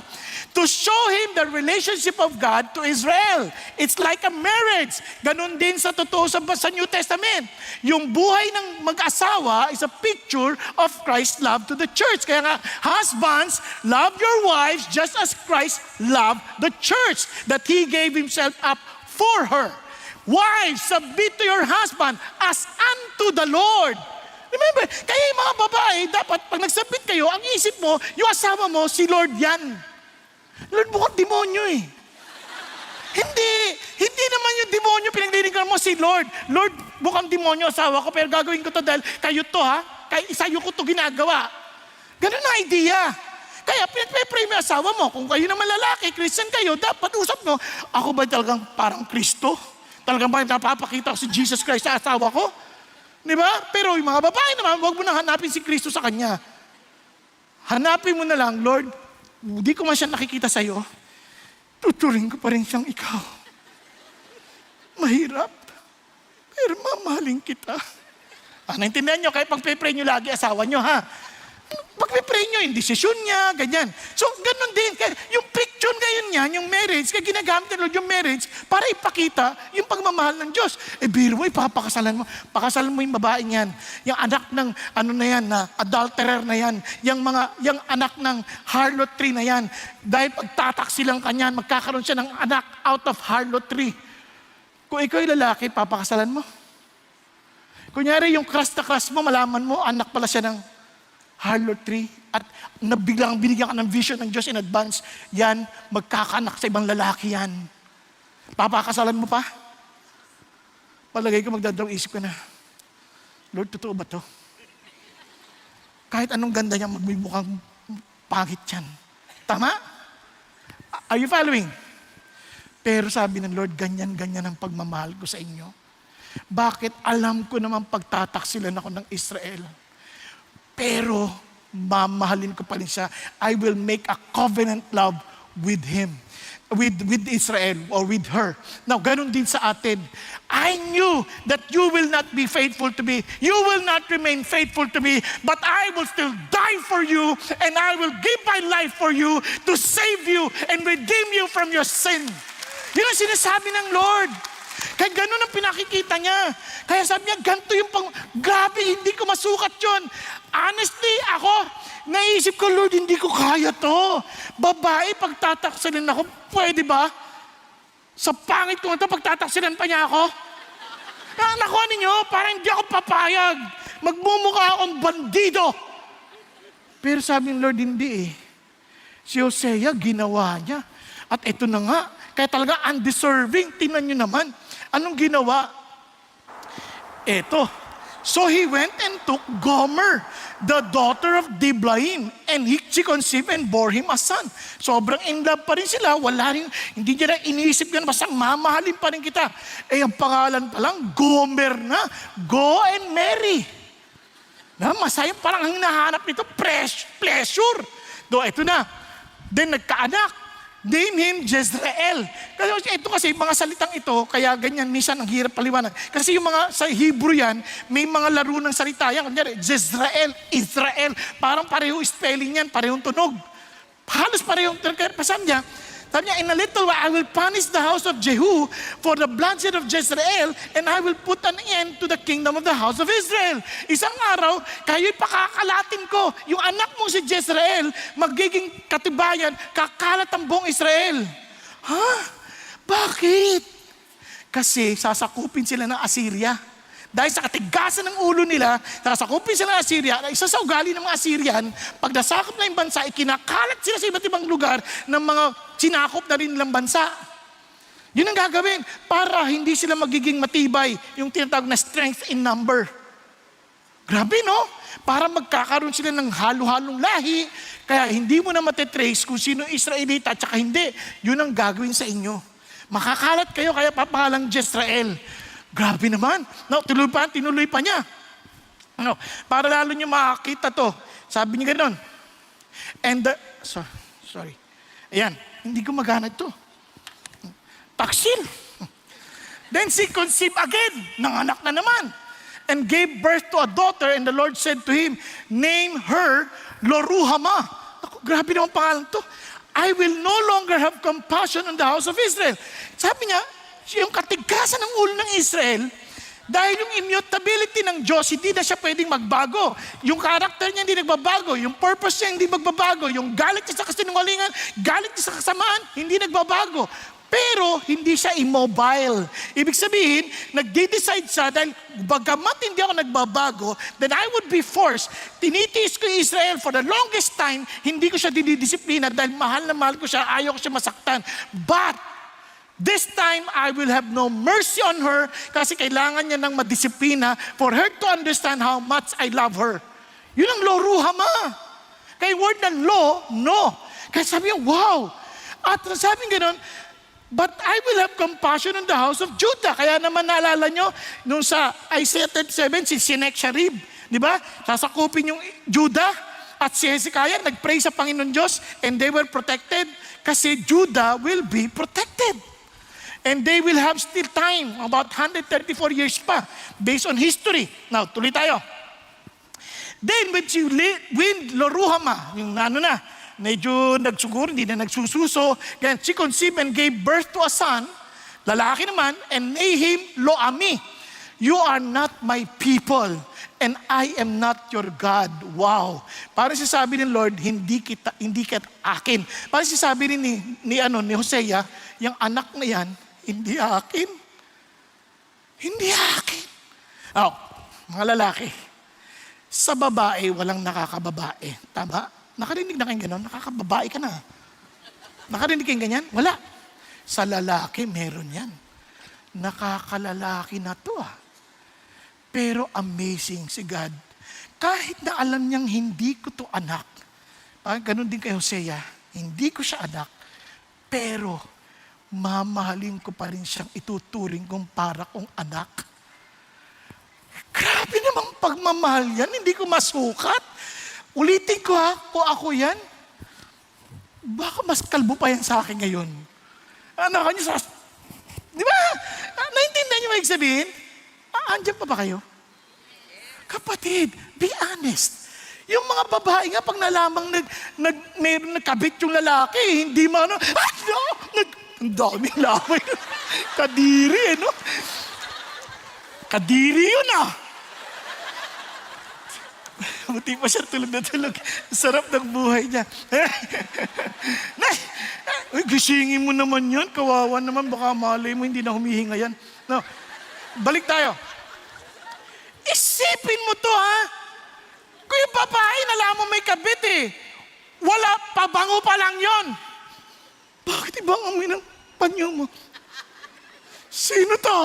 to show him the relationship of God to Israel. It's like a marriage. Ganun din sa totoo sa New Testament. Yung buhay ng mag-asawa is a picture of Christ's love to the church. Kaya nga, husbands, love your wives just as Christ loved the church, that He gave Himself up for her. Wives, submit to your husband as unto the Lord. Remember, kaya yung mga babae, dapat pag nagsabit kayo, ang isip mo, yung asawa mo, si Lord yan. Lord, mukhang demonyo eh. Hindi naman yung demonyo, pinaglilingkuran mo si Lord. Lord, mukhang demonyo asawa ko, pero gagawin ko to dahil kayo to ha, sa'yo ko to ginagawa. Ganun ang idea. Kaya pinag-pray mo yung asawa mo, kung kayo naman lalaki, Christian kayo, dapat usap mo, ako ba talagang parang Kristo? Talagang ba napapakita ko si Jesus Christ sa asawa ko? Di ba? Pero yung mga babae naman, huwag mo na hanapin si Kristo sa kanya. Hanapin mo na lang, Lord, hindi ko man siya nakikita sa'yo, tuturing ko pa rin siyang ikaw. Mahirap, pero mamahalin kita. Naintindihan nyo, kaya pag-pray nyo lagi asawa nyo, ha? Pag-pray nyo, yung desisyon niya, ganyan. So, ganun din. Yung picture ngayon niya, yung marriage, kaya ginagamit ng Lord yung marriage para ipakita yung pagmamahal ng Diyos. Biro mo, ipapakasalan mo. Pakasalan mo yung babaeng yan. Yung anak ng, na adulterer na yan. Yung anak ng harlotry na yan. Dahil pagtataksilang kanyan, magkakaroon siya ng anak out of harlotry. Kung ikaw yung lalaki, papakasalan mo. Kunyari, yung crush na crush mo, malaman mo, anak pala siya ng harlotry, at biglang binigyan ka ng vision ng Diyos in advance, yan, magkakanak sa ibang lalaki yan. Papakasalan mo pa? Palagay ko magdadalawang isip ka na, Lord, totoo ba to? Kahit anong ganda niya, magmukhang pangit yan. Tama? Are you following? Pero sabi ng Lord, ganyan-ganyan ang pagmamahal ko sa inyo. Bakit? Alam ko naman pagtataksilan ako ng Israel. Pero, mamahalin ko pa rin siya. I will make a covenant love with Him. with Israel or with her. Now, ganun din sa atin. I knew that you will not be faithful to me. You will not remain faithful to me, but I will still die for you and I will give my life for you to save you and redeem you from your sin. Yun ang sinasabi ng Lord. Kaya ganun ang pinakikita niya. Kaya sabi niya, ganito yung grabe, hindi ko masukat yun. Honestly, ako, naisip ko, Lord, hindi ko kaya to. Babae, pagtataksilin ako, pwede ba? Sa pangit ko ito, pagtataksilan pa niya ako? Nakuha ninyo, parang hindi ako papayag. Magmumukha akong bandido. Pero sabi ng Lord, hindi eh. Si Hosea, ginawa niya. At ito na nga, kaya talaga undeserving. Tingnan nyo naman. Anong ginawa? Eto. So he went and took Gomer, the daughter of Diblaim, and she conceived and bore him a son. Sobrang in love pa rin sila. Wala rin, hindi niya na iniisip yan, basta mamahalin pa rin kita. Eh, ang pangalan pa lang, Gomer na. Go and marry. Na, masaya, parang ang hinahanap nito, pleasure. Do, ito na. Then nagkaanak. Name him Jezreel. Ito kasi, mga salitang ito, kaya ganyan, minsan ang hirap paliwanag. Kasi yung mga, sa Hebrew yan, may mga laro ng salita yan. Kanyari, Jezreel, Israel, parang pareho spelling yan, parehong tunog. Halos parehong, sabi niya, in a little while, I will punish the house of Jehu for the bloodshed of Jezreel, and I will put an end to the kingdom of the house of Israel. Isang araw, kayo'y pakakalatin ko. Yung anak mong si Jezreel, magiging katibayan, kakalat ang buong Israel. Ha? Bakit? Kasi sasakupin sila ng Assyria. Dahil sa katigasan ng ulo nila, sasakupin sila ng Assyria, isa sa ugali ng mga Assyrian, pag nasakop na yung bansa, ikinakalat sila sa iba't ibang lugar ng mga sinakop na rin nilang bansa. Yun ang gagawin para hindi sila magiging matibay, yung tinatawag na strength in number. Grabe, no? Para magkakaroon sila ng halo-halong lahi, kaya hindi mo na matetrace kung sino Israelita at saka hindi. Yun ang gagawin sa inyo. Makakalat kayo, kaya papangalang Jezreel. Grabe naman. No, tinuloy pa niya. No, para lalo niyo makakita to. Sabi niya ganoon. And sorry. Ayan, hindi ko magana ito. Taksil. Then she conceived again. Nanganak na naman. And gave birth to a daughter, and the Lord said to him, name her Loruhama. Ako, grabe naman pangalan to. I will no longer have compassion on the house of Israel. Sabi niya, yung katigasan ng ulo ng Israel, dahil yung immutability ng Diyos, hindi na siya pwedeng magbago. Yung character niya hindi nagbabago. Yung purpose niya hindi magbabago. Yung galit niya sa kasinungalingan, galit niya sa kasamaan, hindi nagbabago. Pero hindi siya immobile. Ibig sabihin, nagde-decide siya dahil bagamat hindi ako nagbabago, then I would be forced. Tinitiis ko Israel for the longest time, hindi ko siya dinidisiplina dahil mahal na mahal ko siya, ayaw ko siya masaktan. But this time, I will have no mercy on her kasi kailangan niya ng madisiplina for her to understand how much I love her. Yun ang Loruhama. Kaya word ng law, no. Kaya sabi niya, wow. At sabi niya gano'n, but I will have compassion on the house of Judah. Kaya naman naalala nyo, nung sa Isaiah 37, si Sennacherib, di ba? Sasakupin yung Judah at si Hezekiah, nag-pray sa Panginoon Diyos and they were protected kasi Judah will be protected. And they will have still time, about 134 years pa, based on history. Now, tuloy tayo. Then, when Loruhama, yung medyo nagsuguro, hindi na nagsususo, she conceived and gave birth to a son, lalaki naman, and named him Loami. You are not my people, and I am not your God. Wow. Parang sasabi ng Lord, hindi ka akin. Parang sasabi rin ni Hosea, yung anak na yan, hindi akin. Hindi akin. Oh, mga lalaki, sa babae, walang nakakababae. Tama? Nakarinig na kayong gano'n? Nakakababae ka na. Nakarinig kayong ganyan? Wala. Sa lalaki, meron yan. Nakakalalaki na to Pero amazing si God. Kahit na alam niyang hindi ko to anak, ganun din kay Hosea, hindi ko siya anak, pero mamahalin ko pa rin siyang ituturing kong para kong anak. Grabe namang pagmamahal yan, hindi ko masukat. Ulitin ko kung ako yan, baka mas kalbo pa yan sa akin ngayon. Ano kanyo sa... Di ba? Naintindihan niyo ibig sabihin? Andiyan pa ba kayo? Kapatid, be honest. Yung mga babae nga, pag nalamang mayroon nagkabit yung lalaki, hindi man, no? Ang daming lamay. Kadiri, no? Kadiri yun, Buti pa siya tulog na tulog. Sarap ng buhay niya. Nay, gisingin mo naman yan. Kawawa naman. Baka malay mo, hindi na humihinga yan. No. Balik tayo. Isipin mo to, Kung yung babae, nalaman may kabit Wala, pabango pa lang yon. Bakit ibang amoy ng panyo mo? Sino to?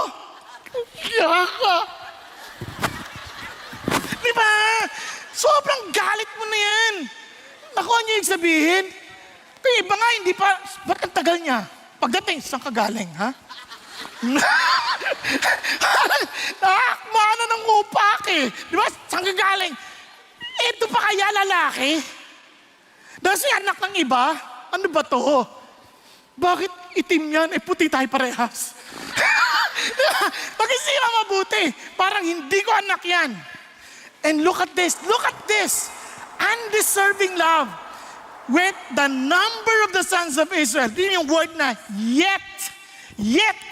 Yaka. Di ba? Sobrang galit mo na yan. Nakuha niyo yung sabihin? Kung iba nga, hindi pa, ba't ang tagal niya? Pagdating, saan ka galing, ha? Nakakmana ng upak Di ba? Saan ka galing? Ito pa kaya lalaki? Dahil si anak ng iba? Ano ba to? Bakit itim yan? Puti tayo parehas. Pag-isipan mabuti. Parang hindi ko anak yan. And look at this. Look at this. Undeserving love with the number of the sons of Israel. Yun yung word na yet. Yet.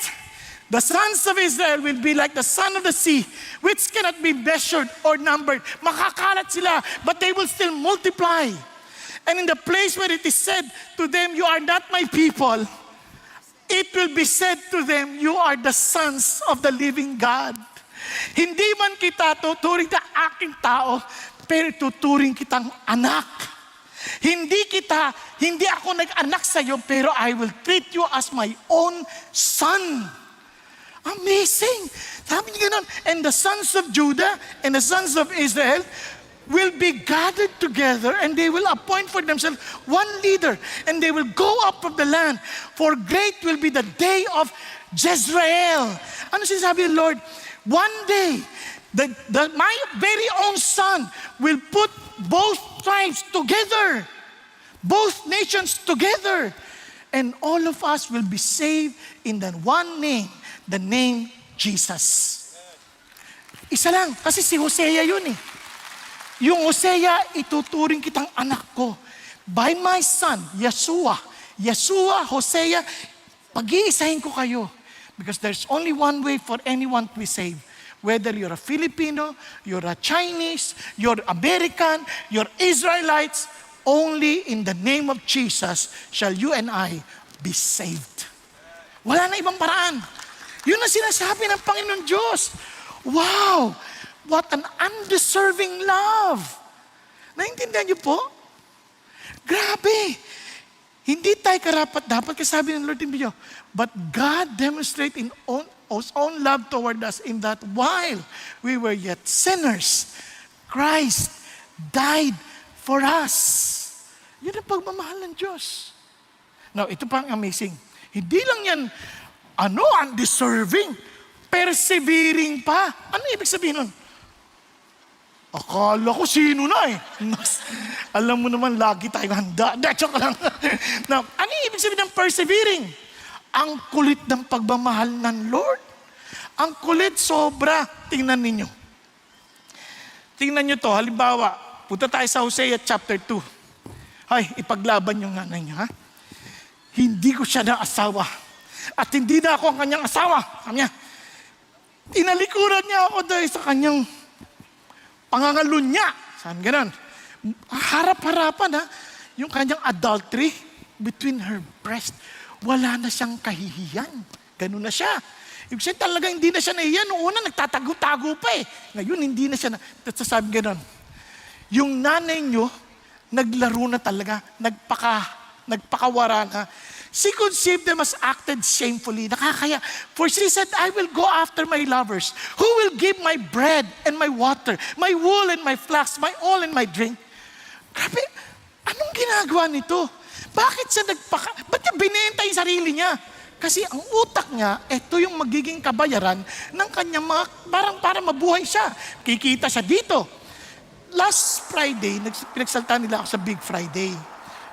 The sons of Israel will be like the sand of the sea, which cannot be measured or numbered. Makakalat sila, but they will still multiply. And in the place where it is said to them, you are not my people, it will be said to them, you are the sons of the living God. Hindi man kita tuturing na aking tao, pero tuturing kitang anak. Hindi ako nag-anak sa iyo, pero I will treat you as my own son. Amazing. Sabi niya ganun. And the sons of Judah and the sons of Israel will be gathered together and they will appoint for themselves one leader and they will go up from the land. For great will be the day of Jezreel. Ano sinasabi ng Lord? One day, my very own son will put both tribes together, both nations together, and all of us will be saved in the one name, the name Jesus. Isa lang, kasi si Hosea yun Yung Hosea, ituturing kitang anak ko. By my son, Yeshua, Hosea, pag-iisahin ko kayo. Because there's only one way for anyone to be saved. Whether you're a Filipino, you're a Chinese, you're American, you're Israelites, only in the name of Jesus shall you and I be saved. Wala na ibang paraan. Yun ang sinasabi ng Panginoon Diyos. Wow! What an undeserving love! Naintindihan niyo po? Grabe! Hindi tayo karapat-dapat kasi sabi ng Lord in video. But God demonstrated His own love toward us in that while we were yet sinners, Christ died for us. Yun ang pagmamahal ng Diyos. Now, ito pa ang amazing. Hindi lang yan, undeserving, persevering pa. Ano ibig sabihin nun? Akala ko sino na Alam mo naman, lagi tayong handa. Joke lang. Now, ano ibig sabihin ng persevering? Ang kulit ng pagmamahal ng Lord. Ang kulit sobra. Tingnan ninyo. Tingnan nyo to. Halimbawa, punta tayo sa Hosea chapter 2. Ay, ipaglaban yung nanay niya, ha? Hindi ko siya na asawa. At hindi na ako ang kanyang asawa. Sabi niya, tinalikuran niya ako dahil sa kanyang pangangalunya. Sabi ganon. Harap-harapan, yung kanyang adultery between her breast. Wala na siyang kahihiyan. Ganun na siya. Ibig sabihin talaga hindi na siya nahihiyan. Noong una, nagtatago-tago pa Ngayon, hindi na siya sabi ganon. Yung nanay nyo, naglaro na talaga. Nagpakawara na. She conceived them as acted shamefully. Nakakaya. For she said, I will go after my lovers. Who will give my bread and my water, my wool and my flax, my oil and my drink? Grabe, anong ginagawa nito? Bakit siya ba't niya binenta yung sarili niya? Kasi ang utak niya, ito yung magiging kabayaran ng kanyang para mabuhay siya. Kikita siya dito. Last Friday, pinagsalta nila ako sa Big Friday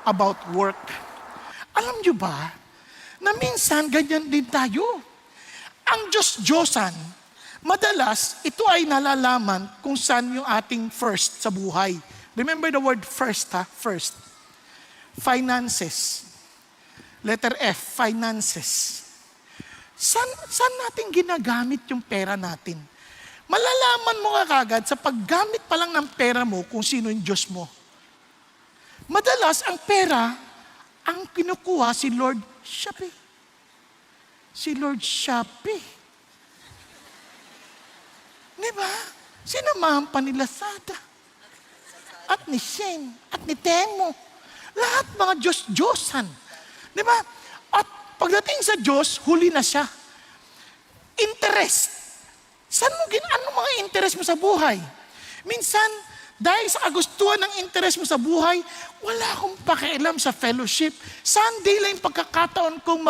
about work. Alam niyo ba, na minsan ganyan din tayo. Ang Diyos-Diyosan, madalas, ito ay nalalaman kung saan yung ating first sa buhay. Remember the word first, ha? First. Finances. Letter F, finances. Saan natin ginagamit yung pera natin? Malalaman mo kagad sa paggamit pa lang ng pera mo kung sino yung Diyos mo. Madalas, ang pera, ang kinukuha si Lord Shopee. Si Lord Shopee. Diba? Sinamahan pa ni Lazada. At ni Shein. At ni Temo. Lahat mga Diyos-Diyosan. Diba? At pagdating sa Diyos, huli na siya. Interest. Ano mga interest mo sa buhay? Minsan, dahil sa kagustuhan ng interest mo sa buhay, wala akong pakialam sa fellowship. Sunday lang yung pagkakataon kong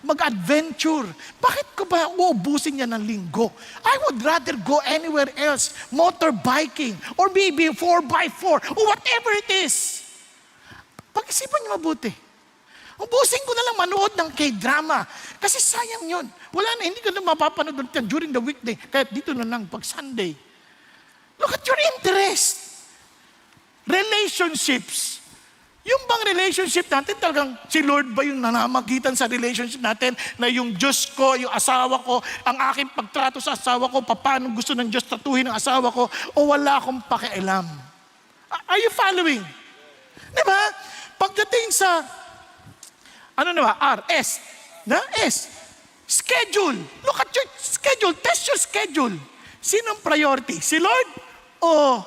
mag-adventure. Bakit ko ba uubusin yan ng linggo? I would rather go anywhere else. Motorbiking, or maybe 4x4, or whatever it is. Pag-isipan niyo mabuti. Ubusin ko na lang manood ng K-drama. Kasi sayang yun. Wala na, hindi ko na mapapanood ulit yan during the weekday. Kaya dito na lang pag Sunday. Look at your interest. Relationships. Yung bang relationship natin, talagang si Lord ba yung nanamagitan sa relationship natin na yung Diyos ko, yung asawa ko, ang aking pagtrato sa asawa ko, paano gusto ng Diyos tratuhin ng asawa ko, o wala akong pakialam? Are you following? Diba? Pagdating sa, R, S. Na? S. Schedule. Look at your schedule. Test your schedule. Sinong priority? Si Lord? O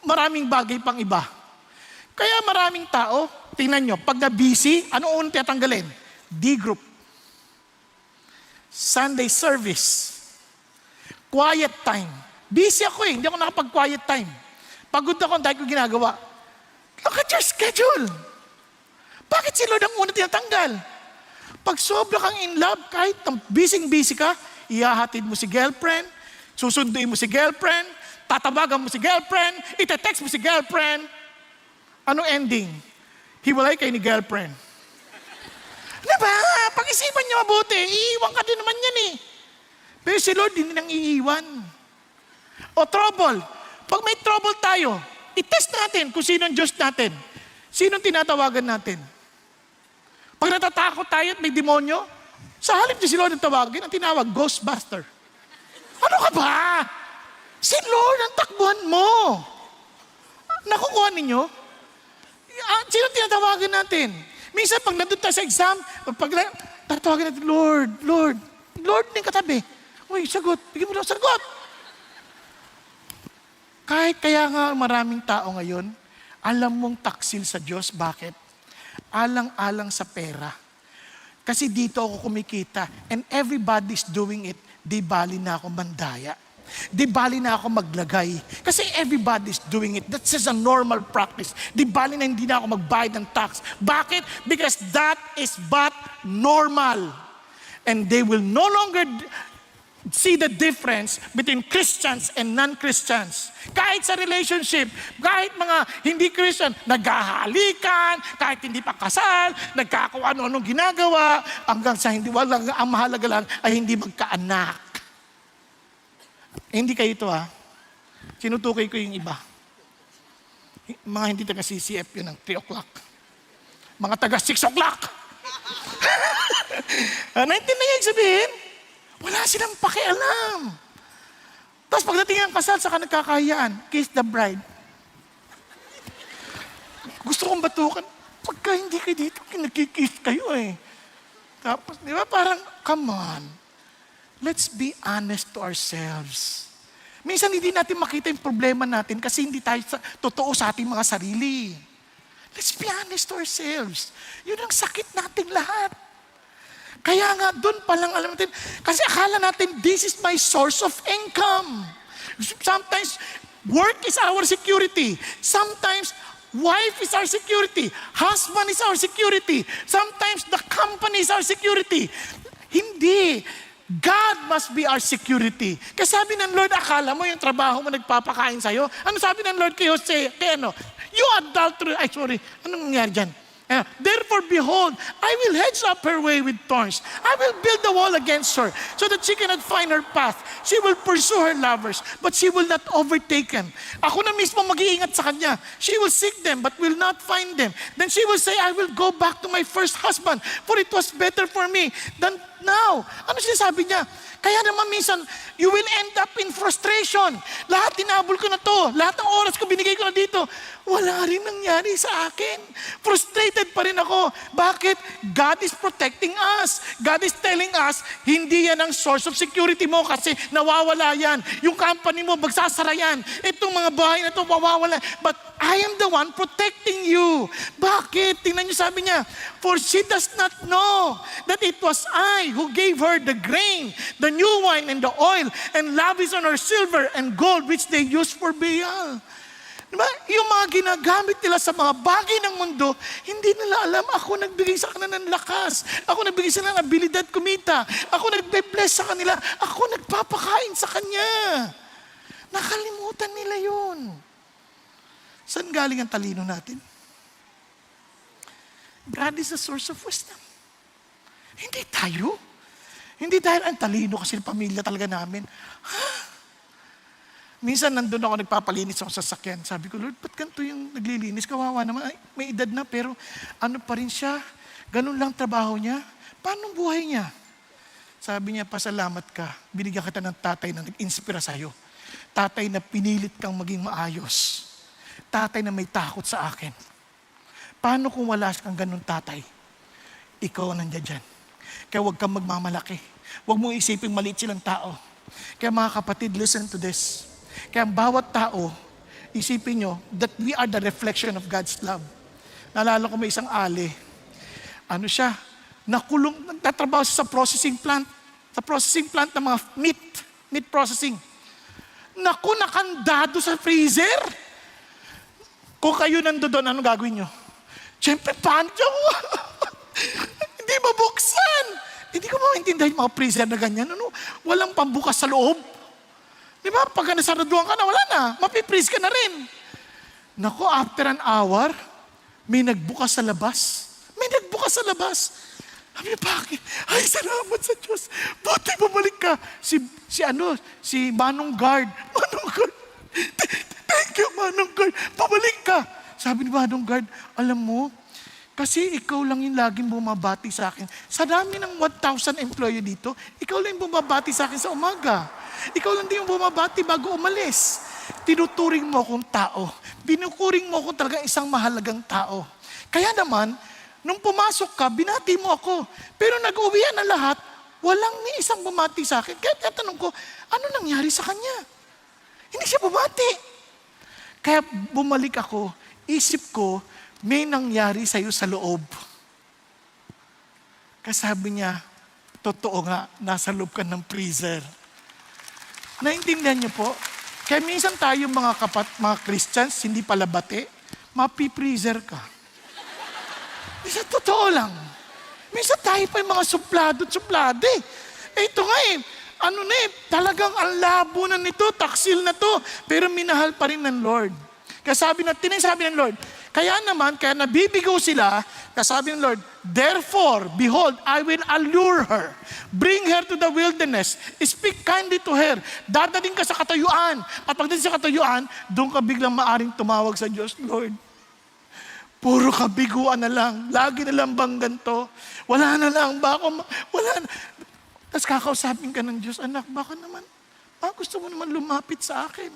maraming bagay pang iba? Kaya maraming tao, tingnan nyo, pag na-busy, ano unang tiyatanggalin? D-group. Sunday service. Quiet time. Busy ako hindi ako nakapag-quiet time. Pagod ako, dahil ko ginagawa. Look at your schedule. Bakit si Lord ang unang tinatanggal? Pag sobra kang in love, kahit busy-busy ka, ihahatid mo si girlfriend, susunduin mo si girlfriend, tatabagan mo si girlfriend, ite-text mo si girlfriend. Ano ending? Hiwalay kayo ni girlfriend. Diba? Pag-isipan niyo mabuti, iiwan ka din naman yan eh. Pero si Lord, hindi nang iiwan. O trouble. Pag may trouble tayo, i-test natin kung sino ang Diyos natin. Sino ang tinatawagan natin? Pag natatakot tayo at may demonyo, sa halip niya si Lord ang tawagin, ang tinawag, Ghostbuster. Ano ka ba? Si Lord ang takbuhan mo. Nakukuha ninyo? Sino ang tinatawagan natin? Minsan pag nandun tayo sa exam, pag tatawagan natin, Lord din katabi. Uy, sagot. Bigyan mo lang sagot. Kahit kaya nga maraming tao ngayon, alam mong taksil sa Diyos. Bakit? Alang-alang sa pera. Kasi dito ako kumikita and everybody's doing it, di bali na ako mandaya. Di bali na ako maglagay. Kasi everybody's doing it. That's just a normal practice. Di bali na hindi na ako magbayad ng tax. Bakit? Because that is but normal. And they will no longer see the difference between Christians and non-Christians. Kahit sa relationship, kahit mga hindi Christian, naghahalikan, kahit hindi pa kasal, nagkakung ano-anong ginagawa, hanggang sa hindi, walang, ang mahalaga lang ay hindi magkaanak. Hindi kayo ito Sinutukoy ko yung iba. Mga hindi taga CCF yun ng 3 o'clock. Mga taga 6 o'clock. Naintindihan yung sabihin? Wala silang pakialam. Tapos pagdating ng kasal, saka nagkakahiyaan, kiss the bride. Gusto kong batukan. Pagka hindi kayo dito, nagkikiss kayo Tapos, di ba parang, come on. Let's be honest to ourselves. Minsan hindi natin makita yung problema natin kasi hindi tayo totoo sa ating mga sarili. Let's be honest to ourselves. Yun ang sakit nating lahat. Kaya nga, doon pa lang alam natin, kasi akala natin, this is my source of income. Sometimes, work is our security. Sometimes, wife is our security. Husband is our security. Sometimes, the company is our security. Hindi. God must be our security. Kasi sabi ng Lord, akala mo yung trabaho mo nagpapakain sa'yo? Ano sabi ng Lord kay Jose? You adulterer. Anong nangyari dyan? Therefore, behold, I will hedge up her way with thorns. I will build a wall against her so that she cannot find her path. She will pursue her lovers, but she will not overtake them. Ako na mismo mag-iingat sa kanya. She will seek them, but will not find them. Then she will say, I will go back to my first husband, for it was better for me than now. Ano sinasabi niya? Kaya naman minsan, you will end up in frustration. Lahat tinabol ko na to. Lahat ng oras ko binigay ko na dito. Wala rin nangyari sa akin. Frustrated pa rin ako. Bakit? God is protecting us. God is telling us, hindi yan ang source of security mo kasi nawawala yan. Yung company mo, magsasara yan. Itong mga bahay na to, mawawala. But I am the one protecting you. Bakit? Tingnan niyo sabi niya, for she does not know that it was I who gave her the grain, the new wine and the oil, and lavished on her silver and gold which they used for Baal. Diba? Yung mga ginagamit nila sa mga bagay ng mundo, hindi nila alam, ako nagbigay sa kanila ng lakas. Ako nagbigay sa kanila ng abilidad kumita. Ako nagbe-bless sa kanila. Ako nagpapakain sa kanya. Nakalimutan nila yun. Saan galing ang talino natin? God is the source of wisdom. Hindi tayo. Hindi dahil ang talino kasi pamilya talaga namin. Minsan nandun ako, nagpapalinis ako sa sasakyan. Sabi ko, Lord, ba't ganito yung naglilinis? Kawawa naman. Ay, may edad na, pero ano pa rin siya? Ganun lang trabaho niya. Paano buhay niya? Sabi niya, pasalamat ka. Binigyan kita ng tatay na nag-inspira sa'yo. Tatay na pinilit kang maging maayos. Tatay na may takot sa akin. Paano kung wala kang ganun tatay? Ikaw nandiyan dyan. Kaya huwag kang magmamalaki. Huwag mo isipin maliit silang tao. Kaya mga kapatid, listen to this. Kaya bawat tao, isipin nyo that we are the reflection of God's love. Naalala ko may isang ali. Ano siya? Nakulong, nagtatrabaho siya sa processing plant. Sa processing plant ng mga meat processing. Naku, nakandado sa freezer. Kung kayo nandoon, ano gagawin nyo? Siyempre, paano hindi mabuksan. Hindi ko maintindihan yung mga freezer na ganyan. Ano? Walang pambukas sa loob. Di ba? Pagka nasaraduhan ka na, wala na. Mapiprease ka na rin. Naku, after an hour, may nagbukas sa labas. May nagbukas sa labas. Sabi niya, bakit? Ay, salamat sa Diyos. Buti bumalik ka. Si Manong Guard. Manong Guard. Thank you, Manong Guard. Pabalik ka. Sabi ni Manong Guard, alam mo, kasi ikaw lang yung laging bumabati sa akin. Sa dami ng 1,000 employee dito, ikaw lang yung bumabati sa akin sa umaga. Ikaw lang din yung bumabati bago umalis. Tinuturing mo akong tao. Binukuring mo ako talaga isang mahalagang tao. Kaya naman, nung pumasok ka, binati mo ako. Pero nag-uwian na lahat, walang ni isang bumati sa akin. Kaya tanong ko, ano nangyari sa kanya? Hindi siya bumati. Kaya bumalik ako, isip ko, may nangyari sa'yo sa loob. Kasabi niya, totoo nga, nasa loob ka ng freezer. Naintindihan niyo po? Kaya minsan tayo mga Christians, hindi pala bati, mapi-freezer ka. Minsan totoo lang. Minsan tayo pa yung mga suplado eh. Ito nga talagang ang labo na nito, taksil na to, pero minahal pa rin ng Lord. Kaya sabi ng Lord, kaya nabibigo sila, kasabi ng Lord, therefore, behold, I will allure her. Bring her to the wilderness. Speak kindly to her. Dadating ka sa katayuan. At pagdating sa katayuan, doon ka biglang maaring tumawag sa Diyos, Lord. Puro kabiguan na lang. Lagi na lang bang ganito? Wala na lang. Wala na. Tapos kakausapin ka ng Diyos, anak, baka naman, gusto mo naman lumapit sa akin.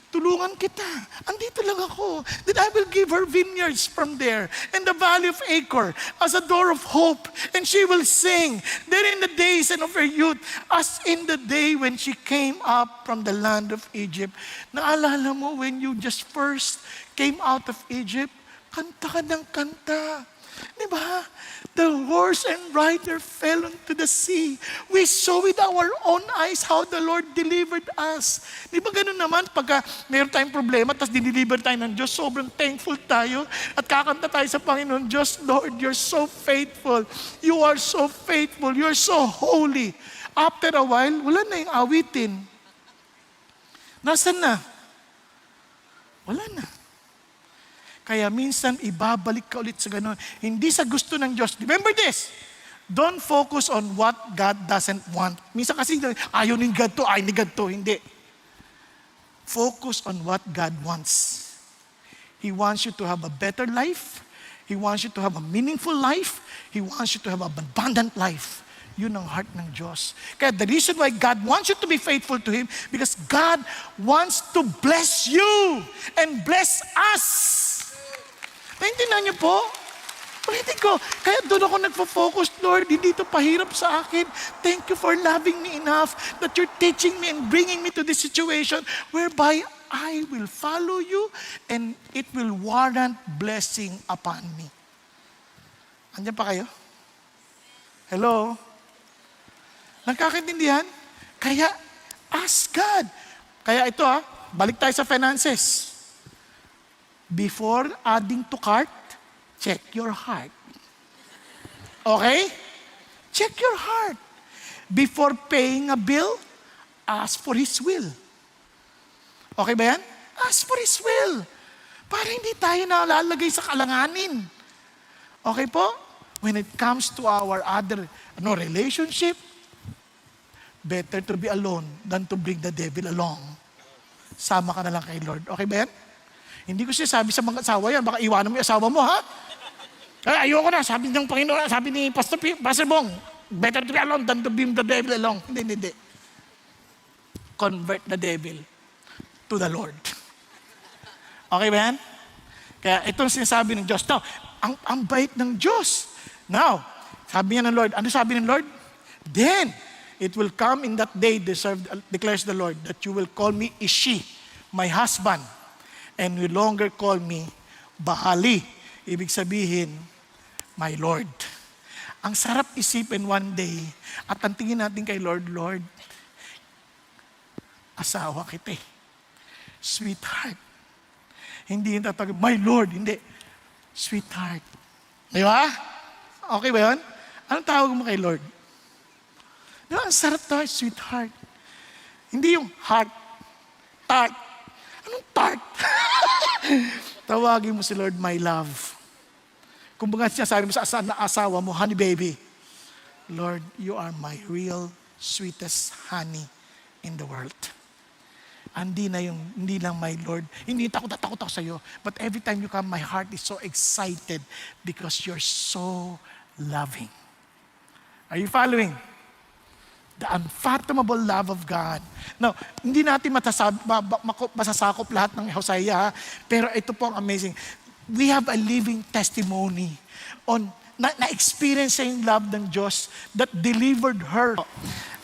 Tulungan kita. Andito lang ako. Then I will give her vineyards from there and the valley of Achor as a door of hope. And she will sing there in the days and of her youth as in the day when she came up from the land of Egypt. Naalala mo when you just first came out of Egypt? Kanta ka ng kanta. Diba? The horse and rider fell into the sea. We saw with our own eyes how the Lord delivered us. Di ba ganun naman pagka mayroon tayong problema tapos diniliver tayo ng Diyos, sobrang thankful tayo at kakanta tayo sa Panginoon, Diyos, Lord, you're so faithful. You are so faithful. You're so holy. After a while, wala na yung awitin. Nasaan na? Wala na. Kaya minsan, ibabalik ka ulit sa ganun. Hindi sa gusto ng Diyos. Remember this, don't focus on what God doesn't want. Minsan kasi, ayaw ni God to, ayaw ni God to. Hindi. Focus on what God wants. He wants you to have a better life. He wants you to have a meaningful life. He wants you to have an abundant life. Yun ang heart ng Diyos. Kaya the reason why God wants you to be faithful to Him, because God wants to bless you and bless us. Naintindihan niyo po? Ulitin ko. Kaya doon ako nagpo-focus, Lord, hindi ito pahirap sa akin. Thank you for loving me enough that you're teaching me and bringing me to this situation whereby I will follow you and it will warrant blessing upon me. Andiyan pa kayo? Hello? Nagkakaintindihan? Kaya, ask God. Kaya ito balik tayo sa finances. Before adding to cart, check your heart. Okay? Check your heart. Before paying a bill, ask for His will. Okay ba yan? Ask for His will. Para hindi tayo nalalagay sa kalanganin. Okay po? When it comes to our other relationship, better to be alone than to bring the devil along. Sama ka na lang kay Lord. Okay ba yan? Hindi ko sabi sa mga asawa yan, baka iwanan mo yung asawa mo, ha? Ay, ayoko na, sabi ng Panginoon, sabi ni Pastor Bong, better to be alone than to bring the devil along. Hindi. Convert the devil to the Lord. Okay ba yan? Kaya itong sinasabi ng Diyos. Now, ang bait ng Diyos. Now, sabi niya ng Lord, ano sabi ng Lord? Then, it will come in that day, declares the Lord, that you will call me Ishi, my husband, and no longer call me Baali. Ibig sabihin, my Lord. Ang sarap isipin one day, at ang tingin natin kay Lord, Lord, asawa kita. Sweetheart. Hindi yung tatawag, my Lord, hindi. Sweetheart. Di ba? Okay ba yun? Anong tawag mo kay Lord? Di ba, ang sarap tawag, sweetheart. Hindi yung heart, tart. Anong tart? Tawagin mo si Lord, my love. Kung baga siya sabi mo sa asawa mo, honey baby, Lord, you are my real sweetest honey in the world. Hindi lang my Lord, hindi takot ako sa iyo, but every time you come, my heart is so excited because you're so loving. Are you following? The unfathomable love of God. Now, hindi natin masasakop lahat ng Hosea, pero ito po ang amazing. We have a living testimony on na-experience yung love ng Diyos that delivered her.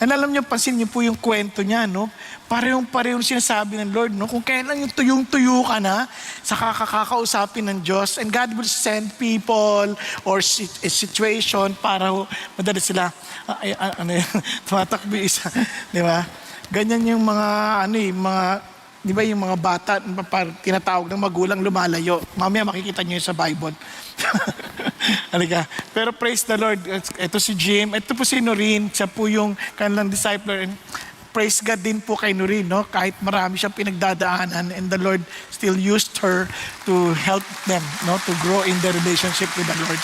And alam niyo, pansin niyo po yung kwento niya, no? Parehong sinasabi ng Lord, no? Kung kailan yung tuyong-tuyo ka na sa kakakausapin ng Diyos, and God will send people or a situation para madali sila, tumatakbo isa, di ba? Ganyan yung mga, di ba yung mga bata, tinatawag ng magulang lumalayo. Mamaya makikita niyo sa Bible. Halika. Pero praise the Lord. Ito si Jim. Ito po si Noreen. Siya po yung kanilang discipler. And praise God din po kay Noreen, no? Kahit marami siyang pinagdadaanan, and the Lord still used her to help them, no? To grow in their relationship with the Lord.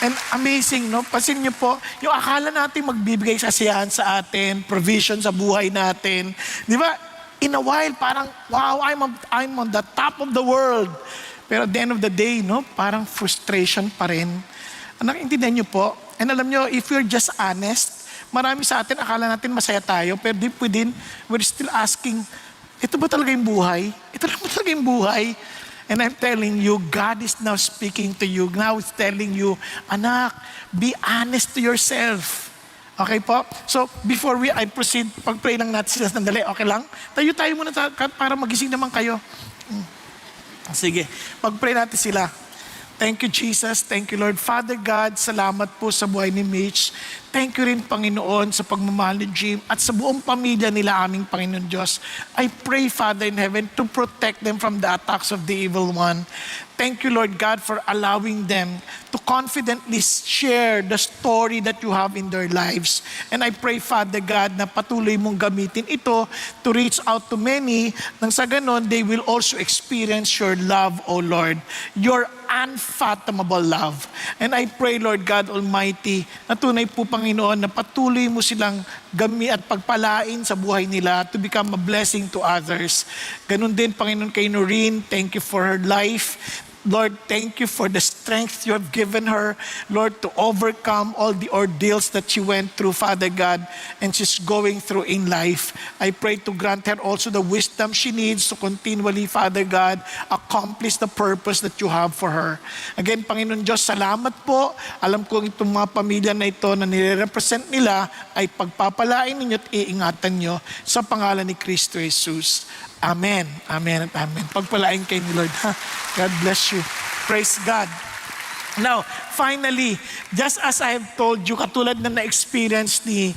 And amazing, no? Pasin niyo po, yung akala natin magbibigay kasiyahan sa atin, provision sa buhay natin. Di ba? In a while, parang, wow, I'm on the top of the world. Pero at the end of the day, no, parang frustration pa rin. Nakiintindihan niyo po? And alam niyo, if you're just honest, marami sa atin, akala natin masaya tayo, pero deep within, we're still asking, ito ba talaga yung buhay? Ito lang ba talaga yung buhay? And I'm telling you, God is now speaking to you. Now He's telling you, anak, be honest to yourself. Okay po? So, before I proceed, pag-pray lang natin sila sandali, okay lang? Tayo muna para magising naman kayo. Sige, pag-pray natin sila. Thank you, Jesus. Thank you, Lord. Father God, salamat po sa buhay ni Mitch. Thank you rin, Panginoon, sa pagmamahal ni Jim at sa buong pamilya nila, aming Panginoon Diyos. I pray, Father in heaven, to protect them from the attacks of the evil one. Thank you, Lord God, for allowing them to confidently share the story that you have in their lives. And I pray, Father God, na patuloy mong gamitin ito to reach out to many, nang sa ganon, they will also experience your love, O Lord. Your unfathomable love. And I pray, Lord God Almighty, na tunay po, Panginoon, na patuloy mo silang gami at pagpalain sa buhay nila to become a blessing to others. Ganon din, Panginoon, kay Noreen, thank you for her life. Lord, thank you for the strength you have given her, Lord, to overcome all the ordeals that she went through, Father God, and she's going through in life. I pray to grant her also the wisdom she needs to continually, Father God, accomplish the purpose that you have for her. Again, Panginoon Diyos, salamat po. Alam kong itong mga pamilya na ito na nire-represent nila ay pagpapalain ninyo at iingatan nyo sa pangalan ni Kristo Jesus. Amen. Amen at amen. Pagpalain kayo ni Lord. God bless you. Praise God. Now, finally, just as I have told you, katulad na na-experience ni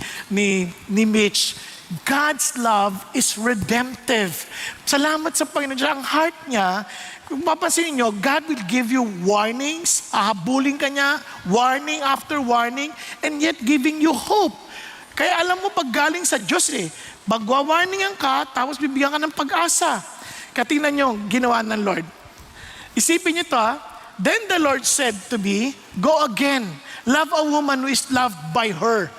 Mitch, God's love is redemptive. Salamat sa Panginoon. Ang heart niya, kung mapapansin niyo, God will give you warnings, ahabulin ka niya, warning after warning, and yet giving you hope. Kaya alam mo, pag galing sa Diyos magwa-warningan ka, tapos bibigyan ka ng pag-asa. Katingnan nyo, ginawa ng Lord. Isipin nyo ito, Then the Lord said to me, go again, love a woman who is loved by her.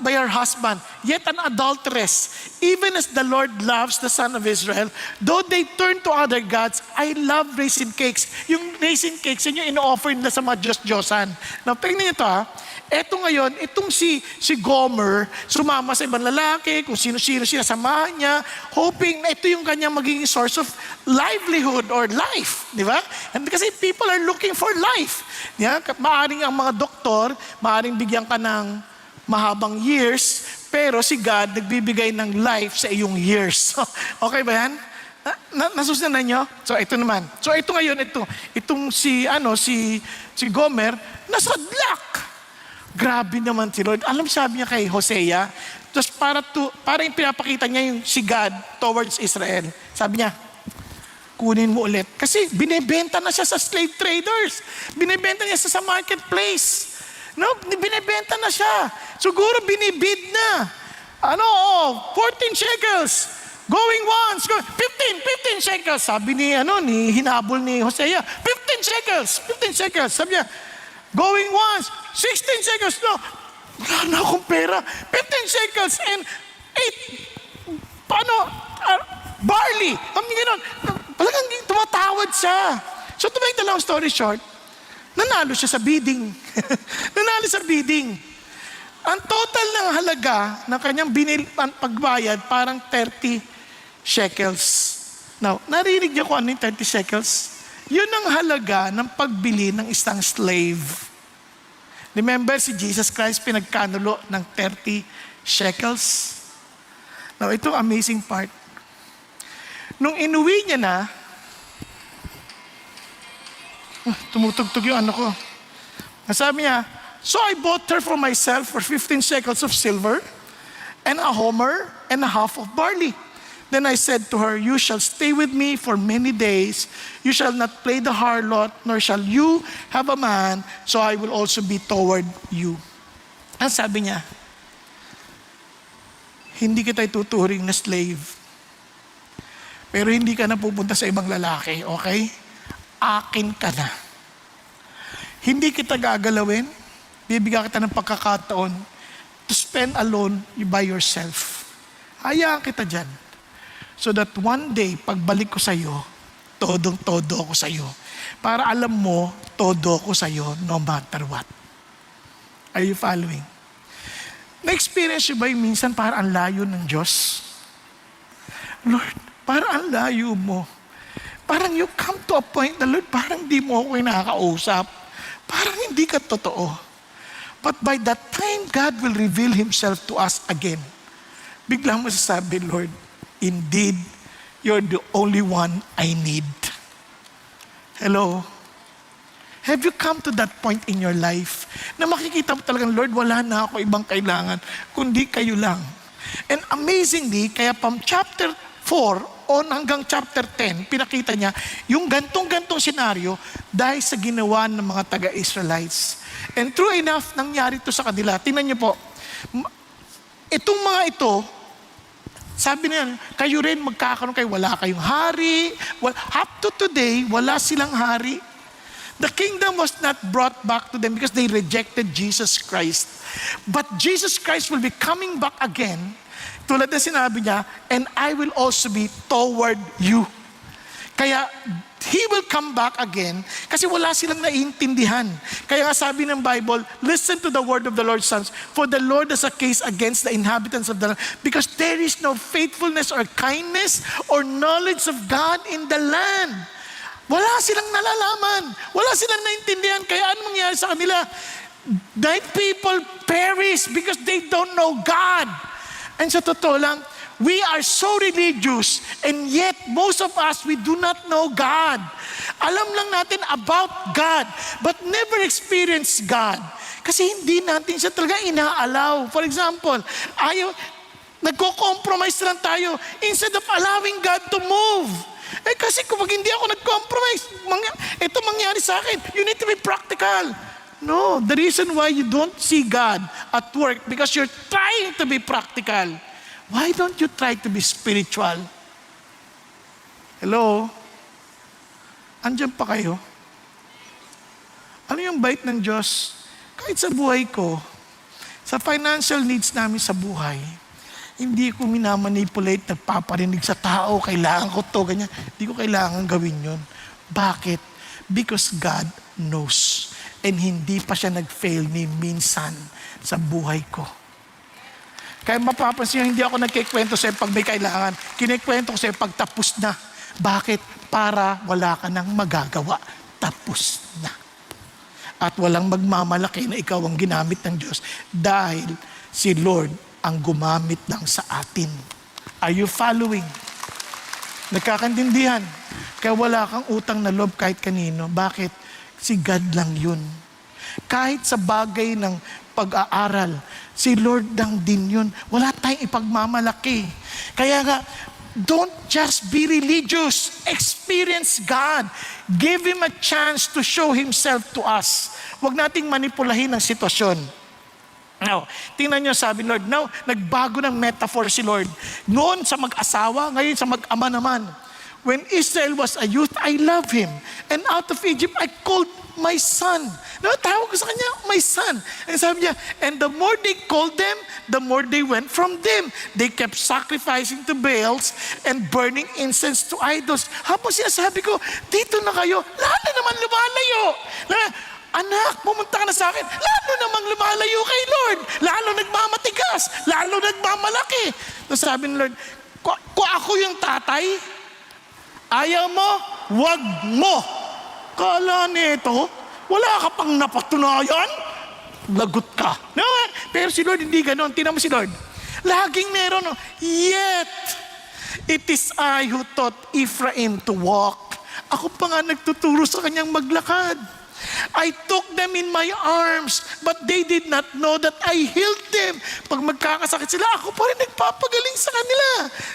By her husband, yet an adulteress. Even as the Lord loves the son of Israel, though they turn to other gods, I love raisin cakes. Yung raisin cakes, yun yung ino-offer nila sa mga Diyos-Diyosan. Now, tingnan nyo ito Eto ngayon, itong si Gomer, sumama sa ibang lalaki, kung sino-sino sinasamahan niya, hoping na ito yung kanyang magiging source of livelihood or life. Di ba? And kasi people are looking for life. Yeah? Maaring ang mga doktor, maaring bigyan ka ng mahabang years, pero si God nagbibigay ng life sa iyong years. Okay ba yan? Nasusunod nyo? So ito naman. So ito ngayon, itong si Gomer, nasa luck. Grabe naman si Lord. Alam, sabi niya kay Hosea, just para yung pinapakita niya yung si God towards Israel. Sabi niya, kunin mo ulit. Kasi binebenta na siya sa slave traders. Binebenta niya sa marketplace. No, binebenta na siya. Siguro binibid na. 14 shekels. Going once, 15 shekels. Sabi ni hinabol ni Hosea, 15 shekels. Sabi niya, going once, 16 shekels. No, wala na akong pera. 15 shekels and 8, barley. Talagang tumatawad siya. So to make the long story short, nanalo siya sa bidding. Nanalo sa bidding. Ang total ng halaga ng kanyang pagbayad, parang 30 shekels. Now, narinig niyo kung ano yung 30 shekels? Yun ang halaga ng pagbili ng isang slave. Remember, si Jesus Christ pinagkanulo ng 30 shekels. Now, ito amazing part. Nung inuwi niya na, tumutugtog yung ano ko. Sabi niya, so I bought her for myself for 15 shekels of silver and a homer and a half of barley. Then I said to her, you shall stay with me for many days. You shall not play the harlot, nor shall you have a man, so I will also be toward you. Ang sabi niya, hindi kita ituturing na slave. Pero hindi ka na pupunta sa ibang lalaki, okay? Akin ka na. Hindi kita gagalawin. Bibigyan kita ng pagkakataon to spend alone by yourself. Hayaan kita dyan. So that one day, pagbalik ko sa'yo, todong-todo ako sa'yo. Para alam mo, todo ko sa'yo no matter what. Are you following? Na-experience nyo ba yung minsan parang ang layo ng Diyos? Lord, parang ang layo mo. Parang you come to a point na, Lord, parang di mo ako kinakausap. Parang hindi ka totoo. But by that time, God will reveal Himself to us again. Biglang masasabi, Lord, indeed, you're the only one I need. Hello? Have you come to that point in your life na makikita mo talagang, Lord, wala na ako ibang kailangan, kundi kayo lang. And amazingly, kaya from chapter 4 on hanggang chapter 10, pinakita niya yung gantong-gantong senaryo dahil sa ginawa ng mga taga-Israelites. And true enough, nangyari ito sa kanila. Tingnan niyo po, itong mga ito, sabi niya, kayo rin magkakaroon kayo, wala kayong hari. Up to today, wala silang hari. The kingdom was not brought back to them because they rejected Jesus Christ. But Jesus Christ will be coming back again, tulad na sinabi niya, and I will also be toward you. Kaya, He will come back again kasi wala silang naiintindihan. Kaya nga sabi ng Bible, listen to the word of the Lord, sons, for the Lord has a case against the inhabitants of the land because there is no faithfulness or kindness or knowledge of God in the land. Wala silang nalalaman. Wala silang naintindihan. Kaya ano mangyari sa kanila? That people perish because they don't know God. And sa totoo lang, we are so religious and yet most of us, we do not know God. Alam lang natin about God but never experience God. Kasi hindi natin siya talaga inaalaw. For example, nagko-compromise lang tayo instead of allowing God to move. Kasi kung hindi ako nag-compromise, ito mangyari sa akin. You need to be practical. No, the reason why you don't see God at work because you're trying to be practical. Why don't you try to be spiritual? Hello? Andiyan pa kayo? Ano yung bait ng Diyos? Kahit sa buhay ko, sa financial needs namin sa buhay, hindi ko minamanipulate, nagpaparinig sa tao, kailangan ko to, ganyan. Hindi ko kailangan gawin yun. Bakit? Because God knows. And hindi pa siya nag-fail ni minsan sa buhay ko. Kaya mapapansin nyo, hindi ako nagkikwento sa'yo pag may kailangan. Kinikwento ko sa'yo pag tapos na. Bakit? Para wala ka nang magagawa. Tapos na. At walang magmamalaki na ikaw ang ginamit ng Diyos dahil si Lord ang gumamit lang sa atin. Are you following? Nagkakantindihan. Kaya wala kang utang na loob kahit kanino. Bakit? Si God lang yun. Kahit sa bagay ng pag-aaral, si Lord lang din yun. Wala tayong ipagmamalaki. Kaya nga, don't just be religious. Experience God. Give Him a chance to show Himself to us. Huwag nating manipulahin ang sitwasyon. Now, tingnan nyo, sabi Lord, now, nagbago ng metaphor si Lord. Noon sa mag-asawa, ngayon sa mag-ama naman. When Israel was a youth, I love him. And out of Egypt, I called my son. Tawag ko sa kanya, my son. And sabi niya, and the more they called them, the more they went from them. They kept sacrificing to Baals and burning incense to idols. Habang sinasabi ko, dito na kayo, lalo naman lumalayo. Anak, pumunta ka na sa akin, lalo namang lumalayo kay Lord. Lalo nagmamatigas, lalo nagmamalaki. Tapos sabi ng Lord, kung ako yung tatay, ayaw mo, wag mo. Kala nito, wala ka pang napatunayan, lagot ka. No? Pero si Lord hindi ganon. Tingnan mo si Lord. Laging meron, yet, it is I who taught Ephraim to walk. Ako pa nga nagtuturo sa kanyang maglakad. I took them in my arms, but they did not know that I healed them. Pag magkakasakit sila, ako pa rin nagpapagaling sa kanila.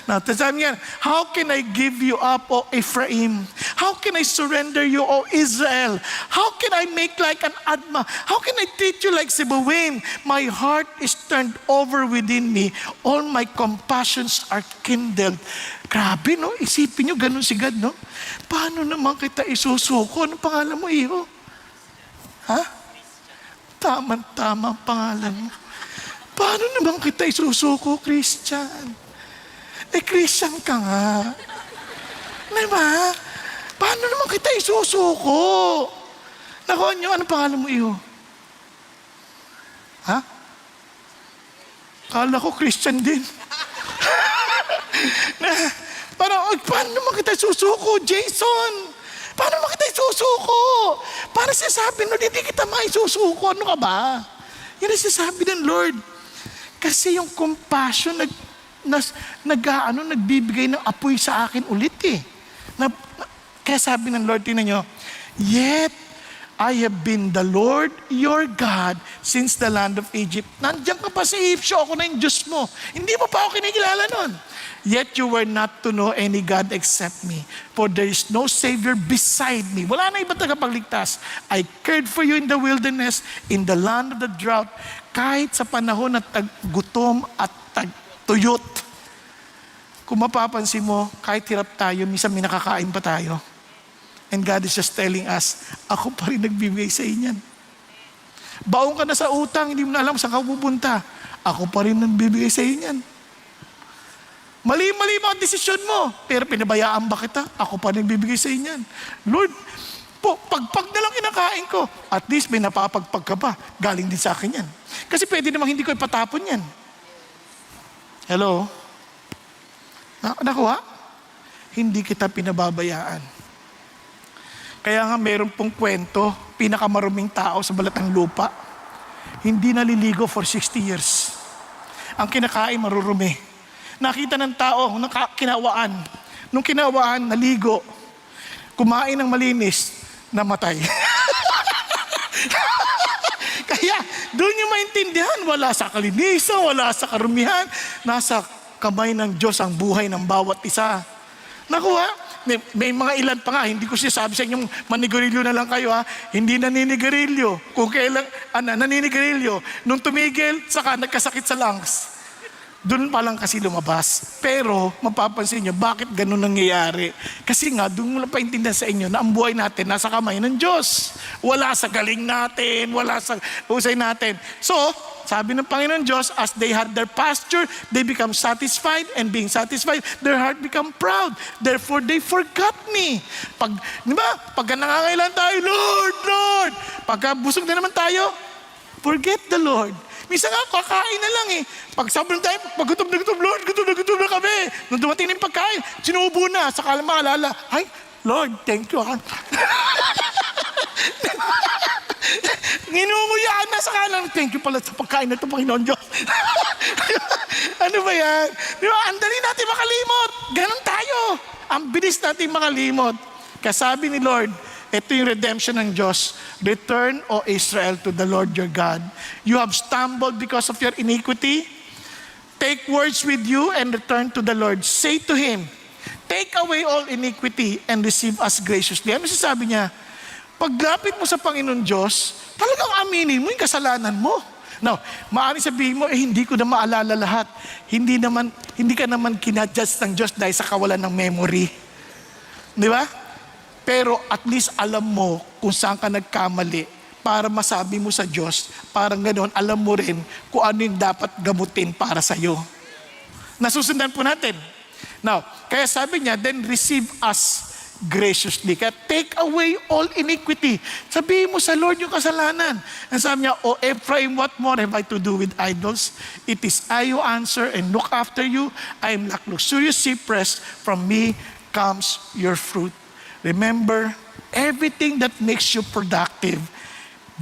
Now, sabi niya, how can I give you up, O Ephraim? How can I surrender you, O Israel? How can I make like an Adma? How can I treat you like Zeboim? My heart is turned over within me. All my compassions are kindled. Grabe, no? Isipin nyo, ganun si God, no? Paano naman kita isusuko? Anong pangalan mo, iho? Ha? Tama-tama ang pangalan mo. Paano naman kita isusuko, Christian? Christian ka nga. Diba? Paano naman kita isusuko? Nakuha niyo, anong pangalan mo, iho? Ha? Kala ko Christian din. Parang, paano naman kita isusuko, Jason? Paano naman kita isusuko? Para sinasabi, Lord, hindi kita maisusuko. Ano ka ba? Yan ang sinasabi ng Lord. Kasi yung compassion, nagbibigay ng apoy sa akin ulit eh. Kaya sabi ng Lord, tingnan nyo, yet I have been the Lord your God since the land of Egypt. Nandiyan ka pa sa Egypto, ako na yung Diyos mo. Hindi mo pa ako kinikilala nun. Yet you were not to know any God except me. For there is no Savior beside me. Wala na iba tagapagligtas. I cared for you in the wilderness, in the land of the drought, kahit sa panahon na taggutom at tagtuyot. Kung mapapansin mo, kahit hirap tayo, minsan may nakakain pa tayo. And God is just telling us, ako pa rin nagbibigay sa inyan. Baong ka na sa utang, hindi mo na alam saan ka pupunta. Ako pa rin nagbibigay sa inyan. Mali-mali mga desisyon mo, pero pinabayaan ba kita? Ako pa rin nagbibigay sa inyan. Lord, pagpag na lang kinakain ko, at least may napapagpag ka pa. Galing din sa akin yan. Kasi pwede namang hindi ko ipatapon yan. Hello? Nakuha? Hindi kita pinababayaan. Kaya nga meron pong kwento, pinakamaruming tao sa balat ng lupa, hindi naliligo for 60 years. Ang kinakain marurumi. Nakita ng tao, kinawaan. Nung kinawaan, naligo. Kumain ng malinis, namatay. Kaya doon yung maintindihan, wala sa kalinisan, wala sa karumihan, nasa kamay ng Diyos ang buhay ng bawat isa. Nakuha? May mga ilan pa nga, hindi ko sinasabi sa inyong manigarilyo na lang kayo ha. Hindi naninigarilyo. Kung kailan, naninigarilyo. Nung tumigil, saka nagkasakit sa lungs. Doon pa lang kasi lumabas. Pero, mapapansin nyo, bakit ganun nangyayari? Kasi nga, doon mo lang paintindihan sa inyo na ang buhay natin nasa kamay ng Diyos. Wala sa galing natin, wala sa usay natin. So, sabi ng Panginoon Diyos, as they had their pasture, they become satisfied, and being satisfied, their heart become proud. Therefore, they forgot me. Di ba? Pagka nangangailan tayo, Lord, Lord. Pagka busog na naman tayo, forget the Lord. Minsan nga, kakain na lang eh. Pag sabi tayo, pag gutom na gutom, Lord, gutom na kami. Nung dumating na yung pagkain, sinubo na, saka lang maalala, ay, Lord, thank you ha. Nginunguyaan na sa kanan. Thank you pala sa pagkain na ito, Panginoon Diyos. Ano ba yan? Di ba? Ang dali natin makalimot. Ganon tayo. Ang bilis natin makalimot. Kasabi ni Lord, ito yung redemption ng Diyos. Return, O Israel, to the Lord your God. You have stumbled because of your iniquity. Take words with you and return to the Lord. Say to Him, take away all iniquity and receive us graciously. Ano sasabi niya? Paglapit mo sa Panginoon Diyos, talagang aminin mo yung kasalanan mo. Now, maaaring sabihin mo, hindi ko na maalala lahat. Hindi ka naman kinadjust ng Diyos dahil sa kawalan ng memory. Di ba? Pero at least alam mo kung saan ka nagkamali para masabi mo sa Diyos, parang ganoon, alam mo rin kung ano yung dapat gamutin para sa'yo. Nasusundan po natin. Now, kaya sabi niya, then receive us graciously. Kaya take away all iniquity. Sabihin mo sa Lord yung kasalanan. And sabi niya, O Ephraim, what more have I to do with idols? It is I who answer and look after you. I am like luxurious cypress. From me comes your fruit. Remember, everything that makes you productive,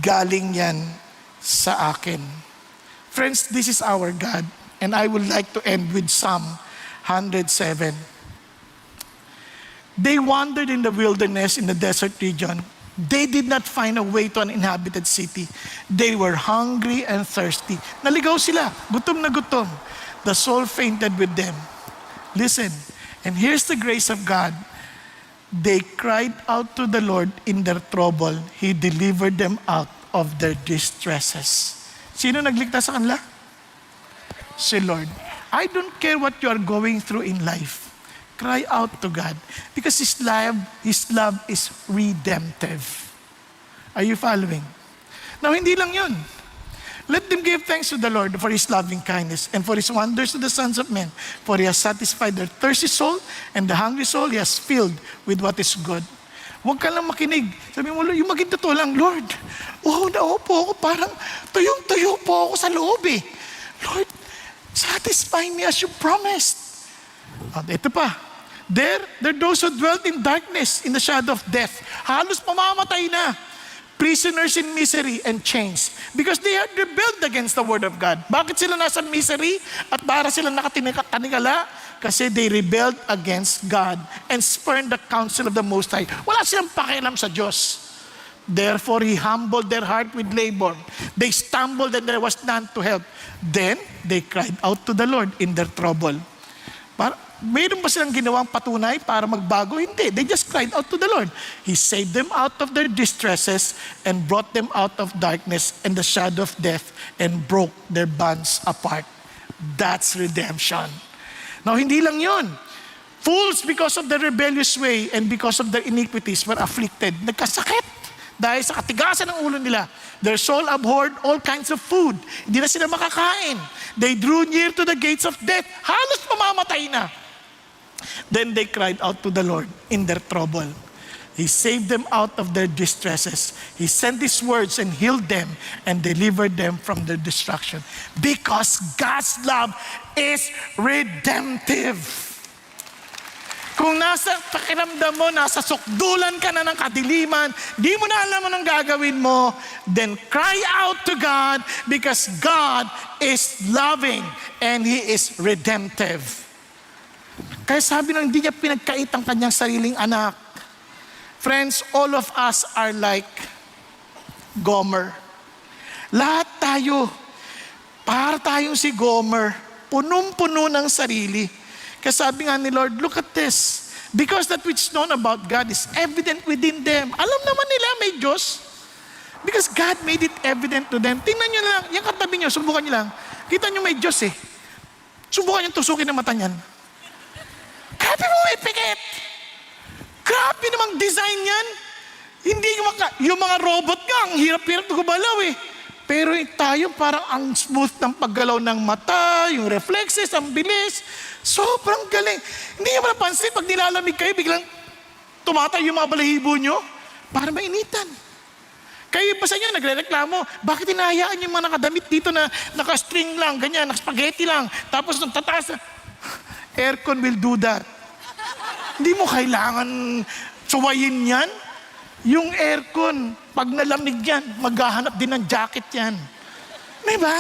galing yan sa akin. Friends, this is our God. And I would like to end with Psalm 107. They wandered in the wilderness, in the desert region. They did not find a way to an inhabited city. They were hungry and thirsty. Naligaw sila, gutom na gutom. The soul fainted with them. Listen, and here's the grace of God. They cried out to the Lord in their trouble. He delivered them out of their distresses. Sino nagligtas sa kanila? Si Lord. I don't care what you are going through in life. Cry out to God because His love is redemptive. Are you following? Now, hindi lang yun. Let them give thanks to the Lord for His loving kindness and for His wonders to the sons of men. For He has satisfied their thirsty soul, and the hungry soul He has filled with what is good. Huwag ka lang makinig. Sabi mo, yung maging totoo lang, Lord, naupo ako, parang tuyong-tuyo po ako sa loob eh. Lord, satisfy me as you promised. At ito pa, there those who dwelt in darkness, in the shadow of death. Halos mamamatay na. Prisoners in misery and chains. Because they had rebelled against the word of God. Bakit sila nasa misery at para sila nakatanikala? Kasi they rebelled against God and spurned the counsel of the Most High. Wala silang pakialam sa Diyos. Therefore, He humbled their heart with labor. They stumbled and there was none to help. Then, they cried out to the Lord in their trouble. Mayroon ba silang ginawang patunay para magbago? Hindi. They just cried out to the Lord. He saved them out of their distresses and brought them out of darkness and the shadow of death and broke their bonds apart. That's redemption. Now, hindi lang yun. Fools because of their rebellious way and because of their iniquities were afflicted. Nagkasakit dahil sa katigasan ng ulo nila. Their soul abhorred all kinds of food. Hindi na sila makakain. They drew near to the gates of death. Halos mamamatay na. Then they cried out to the Lord in their trouble. He saved them out of their distresses. He sent His words and healed them and delivered them from their destruction. Because God's love is redemptive. Kung nasa pakiramdam mo, nasa sukdulan ka na ng kadiliman, di mo na alam anong gagawin mo, then cry out to God because God is loving and He is redemptive. Kaya sabi nang hindi niya pinagkait ang kanyang sariling anak. Friends, all of us are like Gomer. Lahat tayo, para tayong si Gomer, punong-puno ng sarili. Kasi sabi nga ni Lord, look at this. Because that which is known about God is evident within them. Alam naman nila may Diyos. Because God made it evident to them. Tingnan nyo lang, yung katabi nyo, subukan nyo lang. Kita nyo may Diyos eh. Subukan nyo tusukin ang mata niyan. Grabe mo ipikit. Grabe namang design yan. Hindi yung mga robot nga, ang hirap-hirap gumalaw eh. Pero tayo parang ang smooth ng paggalaw ng mata, yung reflexes, ang bilis. Sobrang galing. Hindi nyo napansin, pag nilalamig kayo, biglang tumatay yung mga balahibo nyo para mainitan. Kayo ba sa inyo, nagre-reklamo, bakit hinahayaan yung mga nakadamit dito na naka-string lang, ganyan, naka-spaghetti lang, tapos nung tataas, aircon will do that. Hindi mo kailangan suwayin yan. Yung aircon, pag nalamig yan, maghahanap din ng jacket yan. Diba?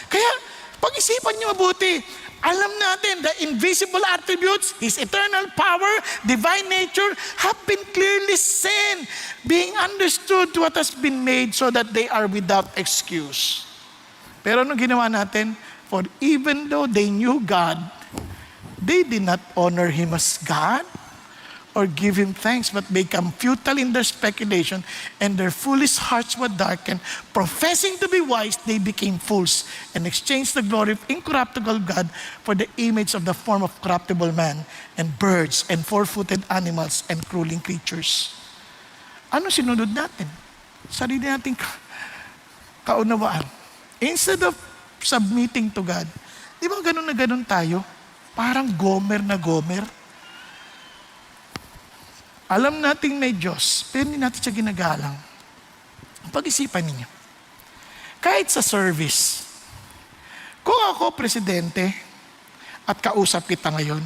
Kaya, pag-isipan nyo mabuti. Alam natin, the invisible attributes, His eternal power, divine nature, have been clearly seen, being understood to what has been made so that they are without excuse. Pero anong ginawa natin? For even though they knew God, they did not honor Him as God or give Him thanks, but become futile in their speculation, and their foolish hearts were darkened. Professing to be wise, they became fools, and exchanged the glory of incorruptible God for the image of the form of corruptible man, and birds, and four-footed animals, and crawling creatures. Ano sinunod natin? Sarili nating kaunawaan. Instead of submitting to God, di ba ganun na ganun tayo? Parang Gomer na Gomer. Alam nating may Diyos, pero hindi natin siya ginagalang. Pag-isipan ninyo. Kahit sa service, kung ako presidente at kausap kita ngayon,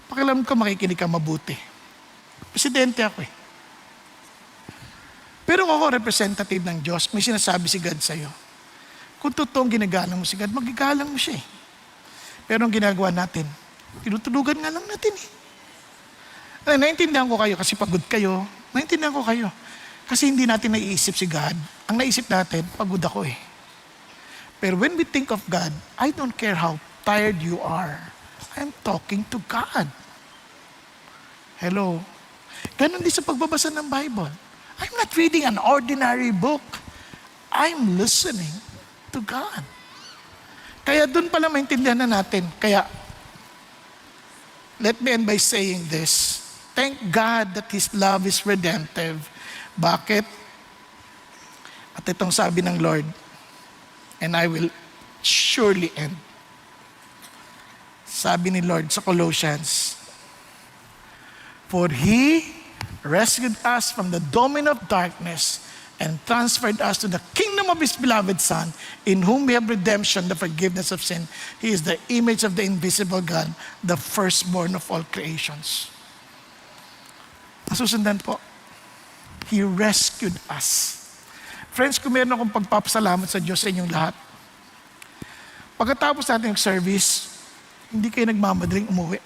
pakialam ko makikinig ka mabuti. Presidente ako eh. Pero kung ako representative ng Diyos, may sinasabi si God sa'yo. Kung totoong ginagalang mo si God, magigalang mo siya eh. Pero ang ginagawa natin, tinutulugan nga lang natin eh. Naintindihan ko kayo kasi pagod kayo. Naintindihan ko kayo. Kasi hindi natin naiisip si God. Ang naisip natin, pagod ako eh. Pero when we think of God, I don't care how tired you are. I'm talking to God. Hello? Ganon din sa pagbabasa ng Bible. I'm not reading an ordinary book. I'm listening to God. Kaya doon pala maintindihan na natin. Kaya, let me end by saying this. Thank God that His love is redemptive. Bakit? At itong sabi ng Lord, and I will surely end. Sabi ni Lord sa Colossians, for He rescued us from the domain of darkness and transferred us to the kingdom of His beloved Son, in whom we have redemption, the forgiveness of sin. He is the image of the invisible God, the firstborn of all creations. Nasusundan po, He rescued us. Friends, kung meron akong pagpapasalamat sa Diyos sa inyong lahat, pagkatapos natin yung service, hindi kayo nagmamadaling umuwi.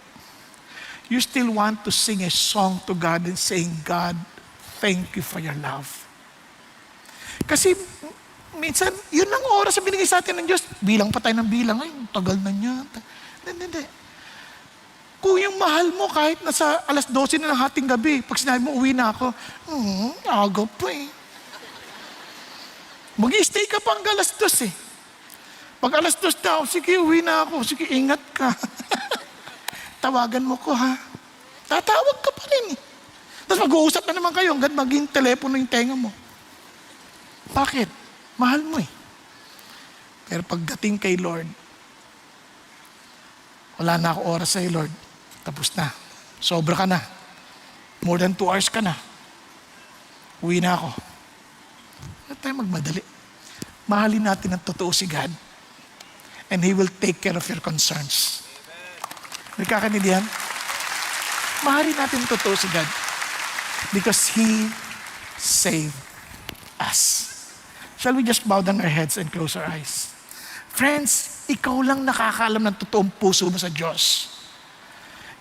You still want to sing a song to God and saying, God, thank you for your love. Kasi minsan, yun ang oras na binigay sa atin ng Diyos. Bilang pa tayo ng bilang. Ay, tagal na niya. Hindi. Kung yung mahal mo kahit nasa 12:00 na ng hating gabi, pag sinabi mo, uwi na ako, aga pa eh. Mag-i-stay ka pa hanggang 2:00 eh. Pag 2:00 na ako, sige, uwi na ako. Sige, ingat ka. Tawagan mo ko ha. Tatawag ka pa rin eh. Tapos mag-uusap na naman kayo hanggang maging telepono yung tenga mo. Bakit? Mahal mo eh. Pero pagdating kay Lord, wala na ako oras sa'yo, Lord. Tapos na. Sobra ka na. More than 2 hours ka na. Uwi na ako. Wala tayo magmadali. Mahalin natin ang totoo si God. And He will take care of your concerns. Nagkakaintindihan? Mahalin natin ang totoo si God. Because He saved us. Shall we just bow down our heads and close our eyes? Friends, ikaw lang nakakaalam ng totoong puso mo sa Diyos.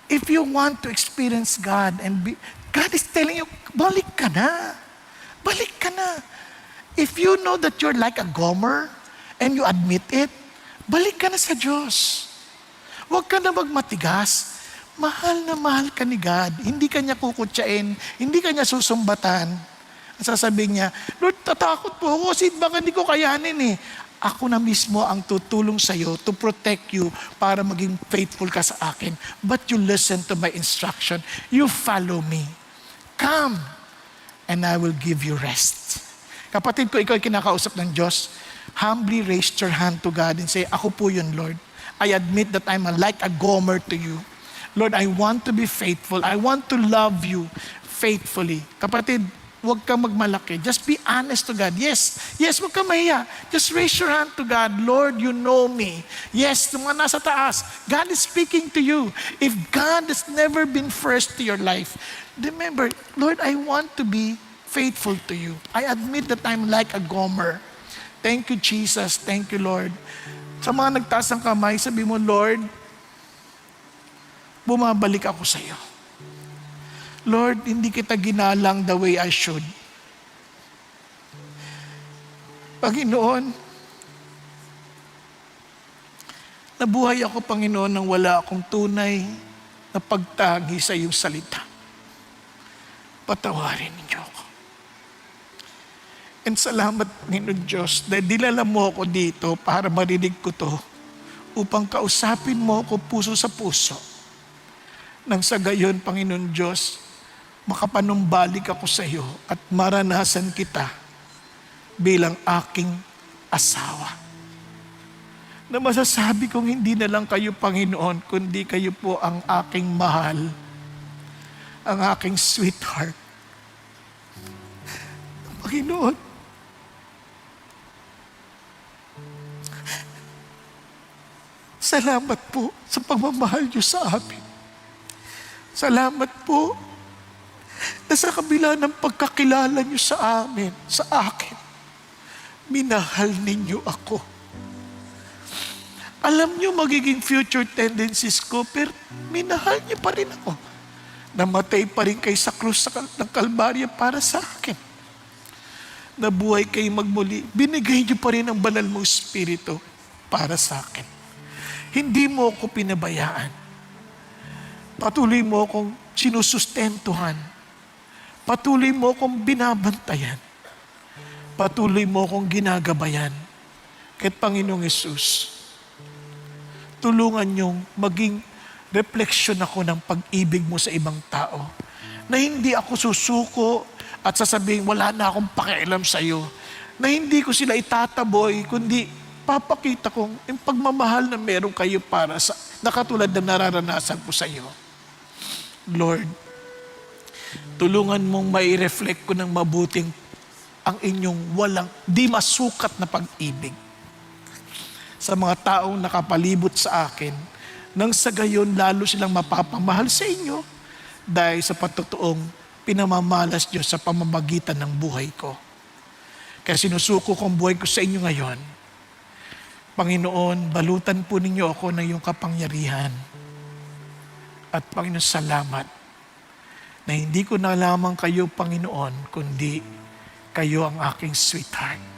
If you want to experience God God is telling you, balik ka na. Balik ka na. If you know that you're like a gomer and you admit it, balik ka na sa Diyos. Huwag ka na magmatigas. Mahal na mahal ka ni God. Hindi ka niya kukutsain. Hindi ka niya susumbatan. Sasabihin niya, Lord, tatakot po ako kasi baka hindi ko kayanin eh. Ako na mismo ang tutulong sa iyo to protect you para maging faithful ka sa akin. But you listen to my instruction. You follow me. Come, and I will give you rest. Kapatid ko, ikaw ay kinakausap ng Diyos. Humbly raise your hand to God and say, ako po yun, Lord. I admit that I'm like a gomer to you. Lord, I want to be faithful. I want to love you faithfully. Kapatid, huwag kang magmalaki. Just be honest to God. Yes, huwag kang mahiya. Just raise your hand to God. Lord, you know me. Yes, yung mga nasa taas, God is speaking to you. If God has never been first to your life, remember, Lord, I want to be faithful to you. I admit that I'm like a gomer. Thank you, Jesus. Thank you, Lord. Sa mga nagtaas ng kamay, sabi mo, Lord, bumabalik ako sa iyo. Lord, hindi kita ginalang the way I should. Panginoon, nabuhay ako, Panginoon, nang wala akong tunay na pagtagi sa iyong salita. Patawarin ninyo ako. And salamat, Panginoon Diyos, dahil dinala mo ako dito para marinig ko to, upang kausapin mo ako puso sa puso. Nang sa gayon, Panginoon Diyos, makapanumbalik ako sa iyo at maranasan kita bilang aking asawa. Na masasabi kong hindi na lang kayo, Panginoon, kundi kayo po ang aking mahal, ang aking sweetheart. Panginoon, salamat po sa pagmamahal niyo sa amin. Salamat po na sa kabila ng pagkakilala niyo sa amin, sa akin, minahal ninyo ako. Alam niyo magiging future tendencies ko, pero minahal niyo pa rin ako. Namatay pa rin kayo sa krus ng Kalbaryo para sa akin. Nabuhay kayo magmuli, binigay niyo pa rin ang banal mong Espiritu para sa akin. Hindi mo ako pinabayaan. Patuloy mo akong sinusustentuhan. Patuloy mo akong binabantayan. Patuloy mo akong ginagabayan. Kahit Panginoong Hesus, tulungan niyong maging refleksyon ako ng pag-ibig mo sa ibang tao. Na hindi ako susuko at sasabihin, wala na akong pakialam sa iyo. Na hindi ko sila itataboy, kundi papakita kong yung pagmamahal na meron kayo para sa, na katulad na nararanasan ko sa iyo. Lord, tulungan mong mai-reflect ko ng mabuting ang inyong walang, di masukat na pag-ibig sa mga taong nakapalibot sa akin, nang sa gayon lalo silang mapapamahal sa inyo dahil sa patutuong pinamamalas Diyos sa pamamagitan ng buhay ko. Kaya sinusuko ko ang buhay ko sa inyo ngayon. Panginoon, balutan po ninyo ako ng iyong kapangyarihan. At Panginoon, salamat na hindi ko na lamang kayo, Panginoon, kundi kayo ang aking sweetheart.